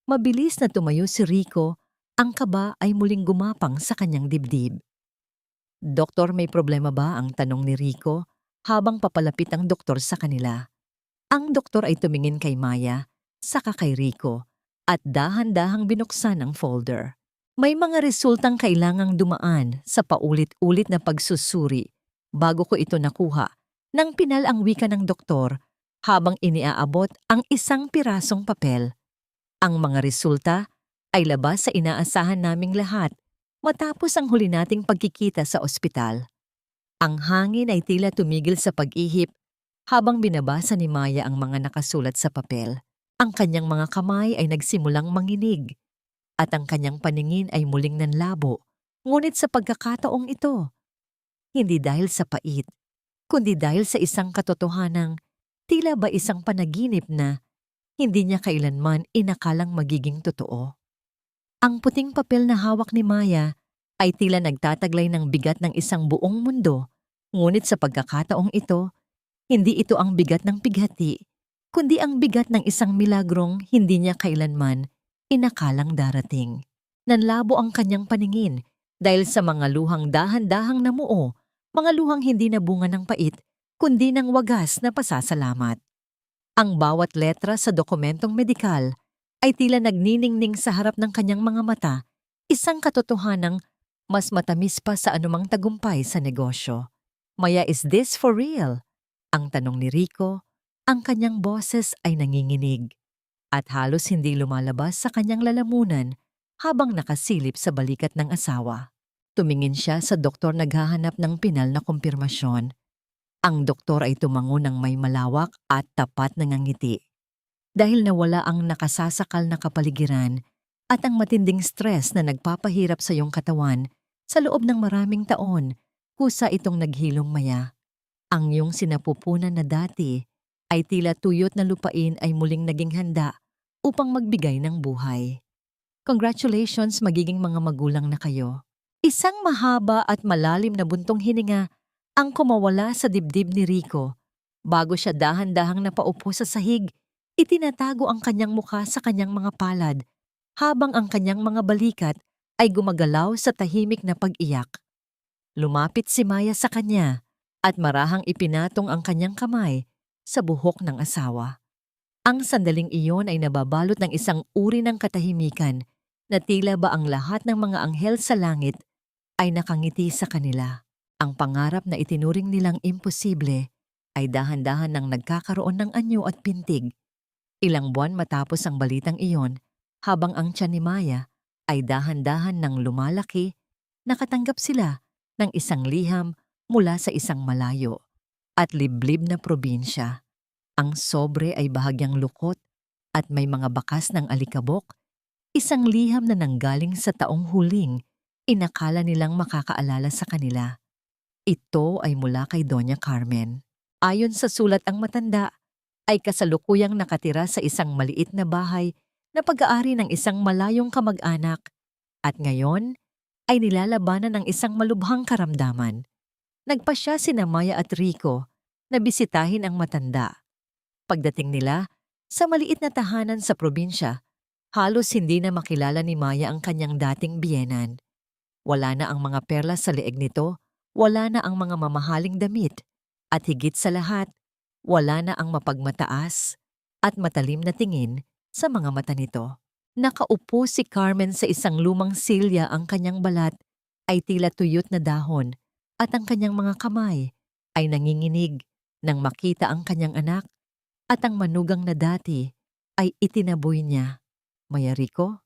Mabilis na tumayo si Rico, ang kaba ay muling gumapang sa kanyang dibdib. "Doktor, may problema ba?" ang tanong ni Rico habang papalapit ang doktor sa kanila. Ang doktor ay tumingin kay Maya, saka kay Rico, at dahan-dahang binuksan ang folder. May mga resultang kailangang dumaan sa paulit-ulit na pagsusuri bago ko ito nakuha, nang pinal ang wika ng doktor habang iniaabot ang isang pirasong papel. Ang mga resulta ay labas sa inaasahan naming lahat matapos ang huli nating pagkikita sa ospital. Ang hangin ay tila tumigil sa pag-ihip habang binabasa ni Maya ang mga nakasulat sa papel. Ang kanyang mga kamay ay nagsimulang manginig at ang kanyang paningin ay muling nanlabo. Ngunit sa pagkakataong ito, hindi dahil sa pait, kundi dahil sa isang katotohanang tila ba isang panaginip na hindi niya kailanman inakalang magiging totoo. Ang puting papel na hawak ni Maya ay tila nagtataglay ng bigat ng isang buong mundo, ngunit sa pagkakataong ito, hindi ito ang bigat ng pighati, kundi ang bigat ng isang milagrong hindi niya kailanman inakalang darating. Nanlabo ang kanyang paningin dahil sa mga luhang dahan-dahang namuo, mga luhang hindi na bunga ng pait, kundi ng wagas na pasasalamat. Ang bawat letra sa dokumentong medikal ay tila nagniningning sa harap ng kanyang mga mata, isang katotohanang mas matamis pa sa anumang tagumpay sa negosyo. "Maya, is this for real?" ang tanong ni Rico. Ang kanyang boses ay nanginginig at halos hindi lumalabas sa kanyang lalamunan habang nakasilip sa balikat ng asawa. Tumingin siya sa doktor naghahanap ng pinal na kumpirmasyon. Ang doktor ay tumango ng may malawak at tapat na ngiti. Dahil nawala ang nakasasakal na kapaligiran at ang matinding stress na nagpapahirap sa iyong katawan sa loob ng maraming taon, kusa itong naghilom, Maya. Ang iyong sinapupunan na dati ay tila tuyot na lupain ay muling naging handa upang magbigay ng buhay. Congratulations, magiging mga magulang na kayo. Isang mahaba at malalim na buntong hininga ang kumawala sa dibdib ni Rico. Bago siya dahan-dahang napaupo sa sahig, itinatago ang kanyang mukha sa kanyang mga palad habang ang kanyang mga balikat ay gumagalaw sa tahimik na pag-iyak. Lumapit si Maya sa kanya at marahang ipinatong ang kanyang kamay sa buhok ng asawa. Ang sandaling iyon ay nababalot ng isang uri ng katahimikan na tila ba ang lahat ng mga anghel sa langit ay nakangiti sa kanila. Ang pangarap na itinuring nilang imposible ay dahan-dahan nang nagkakaroon ng anyo at pintig. Ilang buwan matapos ang balitang iyon, habang ang tiyan ni Maya ay dahan-dahan nang lumalaki, nakatanggap sila ng isang liham mula sa isang malayo at liblib na probinsya. Ang sobre ay bahagyang lukot at may mga bakas ng alikabok, isang liham na nanggaling sa taong huling inakala nilang makakaalala sa kanila. Ito ay mula kay Doña Carmen. Ayon sa sulat, ang matanda ay kasalukuyang nakatira sa isang maliit na bahay na pag-aari ng isang malayong kamag-anak at ngayon ay nilalabanan ng isang malubhang karamdaman. Nagpasya sina Maya at Rico na bisitahin ang matanda. Pagdating nila sa maliit na tahanan sa probinsya, halos hindi na makilala ni Maya ang kanyang dating biyenan. Wala na ang mga perlas sa leeg nito, wala na ang mga mamahaling damit, at higit sa lahat, wala na ang mapagmataas at matalim na tingin Sa mga mata nito, nakaupo si Carmen sa isang lumang silya, ang kanyang balat ay tila tuyot na dahon at ang kanyang mga kamay ay nanginginig nang makita ang kanyang anak at ang manugang na dati ay itinaboy niya. Maya Rico,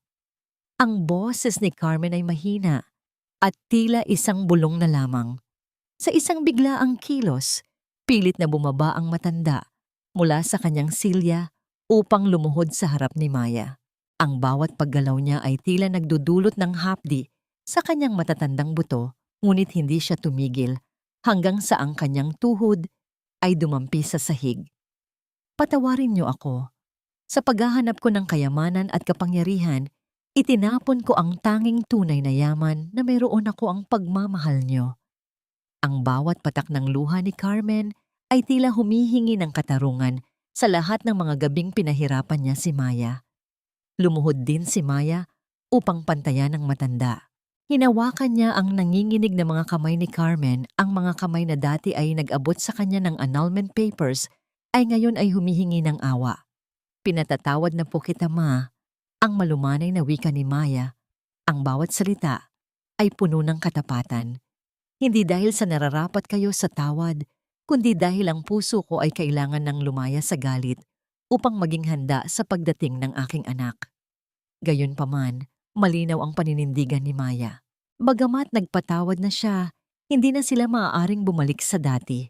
ang boses ni Carmen ay mahina at tila isang bulong na lamang. Sa isang biglaang kilos, pilit na bumaba ang matanda mula sa kanyang silya upang lumuhod sa harap ni Maya. Ang bawat paggalaw niya ay tila nagdudulot ng hapdi sa kanyang matatandang buto, ngunit hindi siya tumigil hanggang sa ang kanyang tuhod ay dumampi sa sahig. Patawarin niyo ako. Sa paghahanap ko ng kayamanan at kapangyarihan, itinapon ko ang tanging tunay na yaman na mayroon ako, ang pagmamahal niyo. Ang bawat patak ng luha ni Carmen ay tila humihingi ng katarungan sa lahat ng mga gabing pinahirapan niya si Maya. Lumuhod din si Maya upang pantayan ng matanda. Hinawakan niya ang nanginginig na mga kamay ni Carmen, ang mga kamay na dati ay nag-abot sa kanya ng annulment papers ay ngayon ay humihingi ng awa. Pinatatawad na po kita, Ma, ang malumanay na wika ni Maya. Ang bawat salita ay puno ng katapatan. Hindi dahil sa nararapat kayo sa tawad, kundi dahil ang puso ko ay kailangan ng lumaya sa galit upang maging handa sa pagdating ng aking anak. Gayunpaman, malinaw ang paninindigan ni Maya. Bagamat nagpatawad na siya, hindi na sila maaaring bumalik sa dati.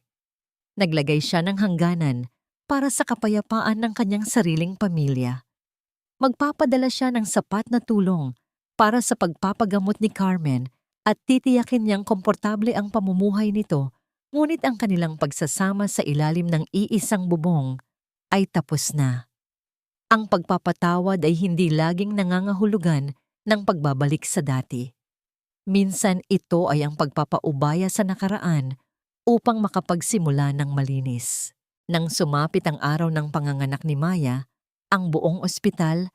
Naglagay siya ng hangganan para sa kapayapaan ng kanyang sariling pamilya. Magpapadala siya ng sapat na tulong para sa pagpapagamot ni Carmen at titiyakin niyang komportable ang pamumuhay nito, ngunit ang kanilang pagsasama sa ilalim ng iisang bubong ay tapos na. Ang pagpapatawad ay hindi laging nangangahulugan ng pagbabalik sa dati. Minsan ito ay ang pagpapaubaya sa nakaraan upang makapagsimula ng malinis. Nang sumapit ang araw ng panganganak ni Maya, ang buong ospital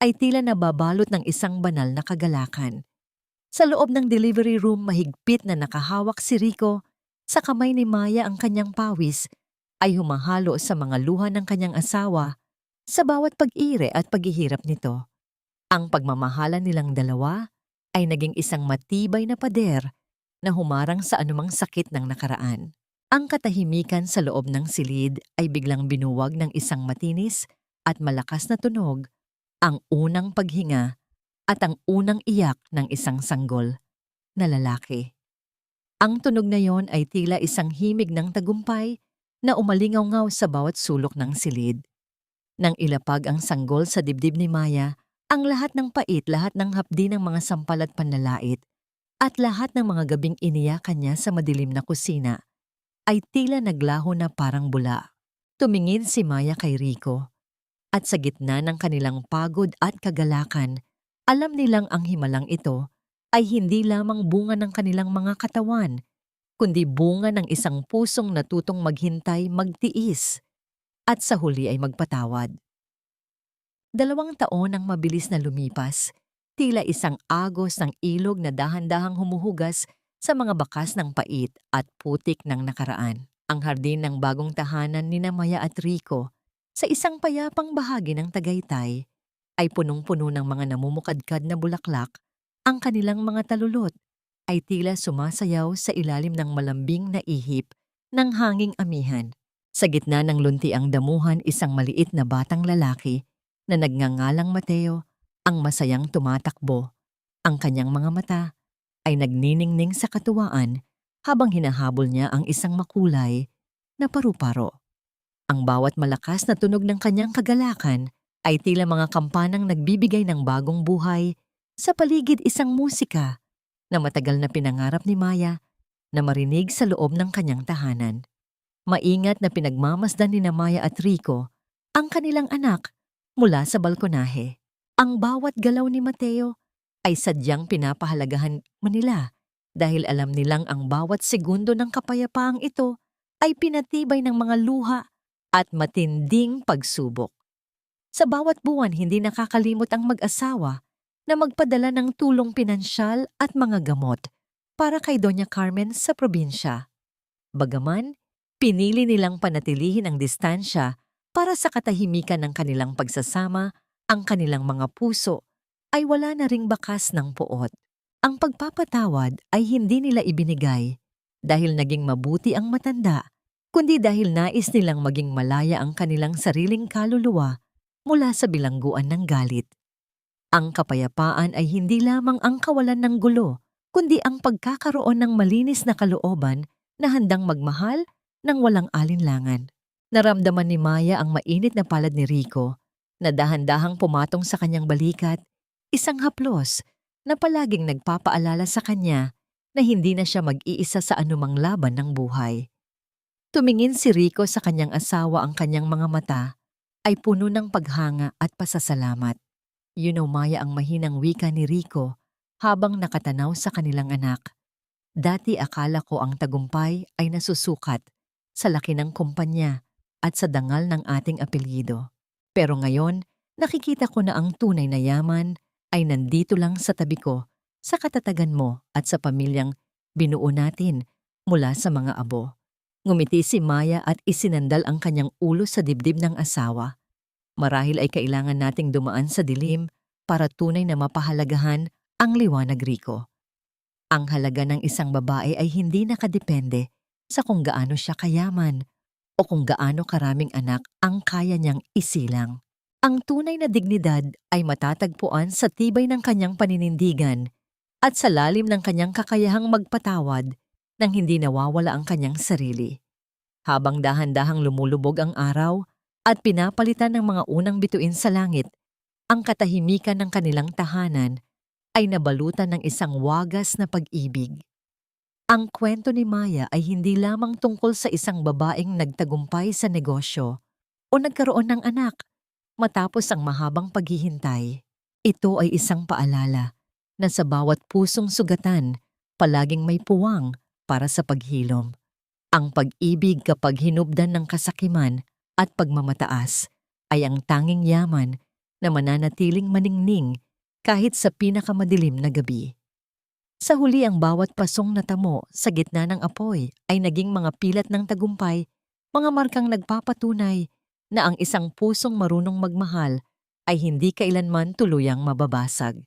ay tila nababalot ng isang banal na kagalakan. Sa loob ng delivery room, mahigpit na nakahawak si Rico. Sa kamay ni Maya ang kanyang pawis ay humahalo sa mga luha ng kanyang asawa sa bawat pag-ire at paghihirap nito. Ang pagmamahalan nilang dalawa ay naging isang matibay na pader na humarang sa anumang sakit ng nakaraan. Ang katahimikan sa loob ng silid ay biglang binuwag ng isang matinis at malakas na tunog, ang unang paghinga at ang unang iyak ng isang sanggol na lalaki. Ang tunog na yon ay tila isang himig ng tagumpay na umalingaw-ngaw sa bawat sulok ng silid. Nang ilapag ang sanggol sa dibdib ni Maya, ang lahat ng pait, lahat ng hapdi ng mga sampal at panlalait, at lahat ng mga gabing iniyakan niya sa madilim na kusina, ay tila naglaho na parang bula. Tumingin si Maya kay Rico, at sa gitna ng kanilang pagod at kagalakan, alam nilang ang himalang ito ay hindi lamang bunga ng kanilang mga katawan, kundi bunga ng isang pusong natutong maghintay, magtiis, at sa huli ay magpatawad. 2 taon ang mabilis na lumipas, tila isang agos ng ilog na dahan-dahang humuhugas sa mga bakas ng pait at putik ng nakaraan. Ang hardin ng bagong tahanan ni Maya at Rico sa isang payapang bahagi ng Tagaytay ay punong-puno ng mga namumukadkad na bulaklak. Ang kanilang mga talulot ay tila sumasayaw sa ilalim ng malambing na ihip ng hanging amihan. Sa gitna ng luntiang damuhan, isang maliit na batang lalaki na nagngangalang Mateo ang masayang tumatakbo. Ang kanyang mga mata ay nagniningning sa katuwaan habang hinahabol niya ang isang makulay na paru-paro. Ang bawat malakas na tunog ng kanyang kagalakan ay tila mga kampanang nagbibigay ng bagong buhay sa paligid, isang musika na matagal na pinangarap ni Maya na marinig sa loob ng kanyang tahanan. Maingat na pinagmamasdan ni Maya at Rico ang kanilang anak mula sa balkonahe. Ang bawat galaw ni Mateo ay sadyang pinapahalagahan nila dahil alam nilang ang bawat segundo ng kapayapaang ito ay pinatibay ng mga luha at matinding pagsubok. Sa bawat buwan, hindi nakakalimot ang mag-asawa na magpadala ng tulong pinansyal at mga gamot para kay Doña Carmen sa probinsya. Bagaman, pinili nilang panatilihin ang distansya para sa katahimikan ng kanilang pagsasama Ang kanilang mga puso ay wala na ring bakas ng puot. Ang pagpapatawad ay hindi nila ibinigay dahil naging mabuti ang matanda, kundi dahil nais nilang maging malaya ang kanilang sariling kaluluwa mula sa bilangguan ng galit. Ang kapayapaan ay hindi lamang ang kawalan ng gulo, kundi ang pagkakaroon ng malinis na kalooban na handang magmahal ng walang alinlangan. Naramdaman ni Maya ang mainit na palad ni Rico na dahan-dahang pumatong sa kanyang balikat, isang haplos na palaging nagpapaalala sa kanya na hindi na siya mag-iisa sa anumang laban ng buhay. Tumingin si Rico sa kanyang asawa, ang kanyang mga mata ay puno ng paghanga at pasasalamat. Maya, ang mahinang wika ni Rico habang nakatanaw sa kanilang anak. Dati akala ko ang tagumpay ay nasusukat sa laki ng kumpanya at sa dangal ng ating apelyido. Pero ngayon, nakikita ko na ang tunay na yaman ay nandito lang sa tabi ko, sa katatagan mo at sa pamilyang binuo natin mula sa mga abo. Ngumiti si Maya at isinandal ang kanyang ulo sa dibdib ng asawa. Marahil ay kailangan nating dumaan sa dilim para tunay na mapahalagahan ang liwanag, Rico. Ang halaga ng isang babae ay hindi nakadepende sa kung gaano siya kayaman o kung gaano karaming anak ang kaya niyang isilang. Ang tunay na dignidad ay matatagpuan sa tibay ng kanyang paninindigan at sa lalim ng kanyang kakayahang magpatawad nang hindi nawawala ang kanyang sarili. Habang dahan-dahang lumulubog ang araw at pinapalitan ng mga unang bituin sa langit, ang katahimikan ng kanilang tahanan ay nabalutan ng isang wagas na pag-ibig. Ang kwento ni Maya ay hindi lamang tungkol sa isang babaeng nagtagumpay sa negosyo o nagkaroon ng anak matapos ang mahabang paghihintay. Ito ay isang paalala na sa bawat pusong sugatan, palaging may puwang para sa paghilom. Ang pag-ibig kapag hinubdan ng kasakiman at pagmamataas ay ang tanging yaman na mananatiling maningning kahit sa pinakamadilim na gabi. Sa huli, ang bawat pasong natamo sa gitna ng apoy ay naging mga pilat ng tagumpay, mga markang nagpapatunay na ang isang pusong marunong magmahal ay hindi kailanman tuluyang mababasag.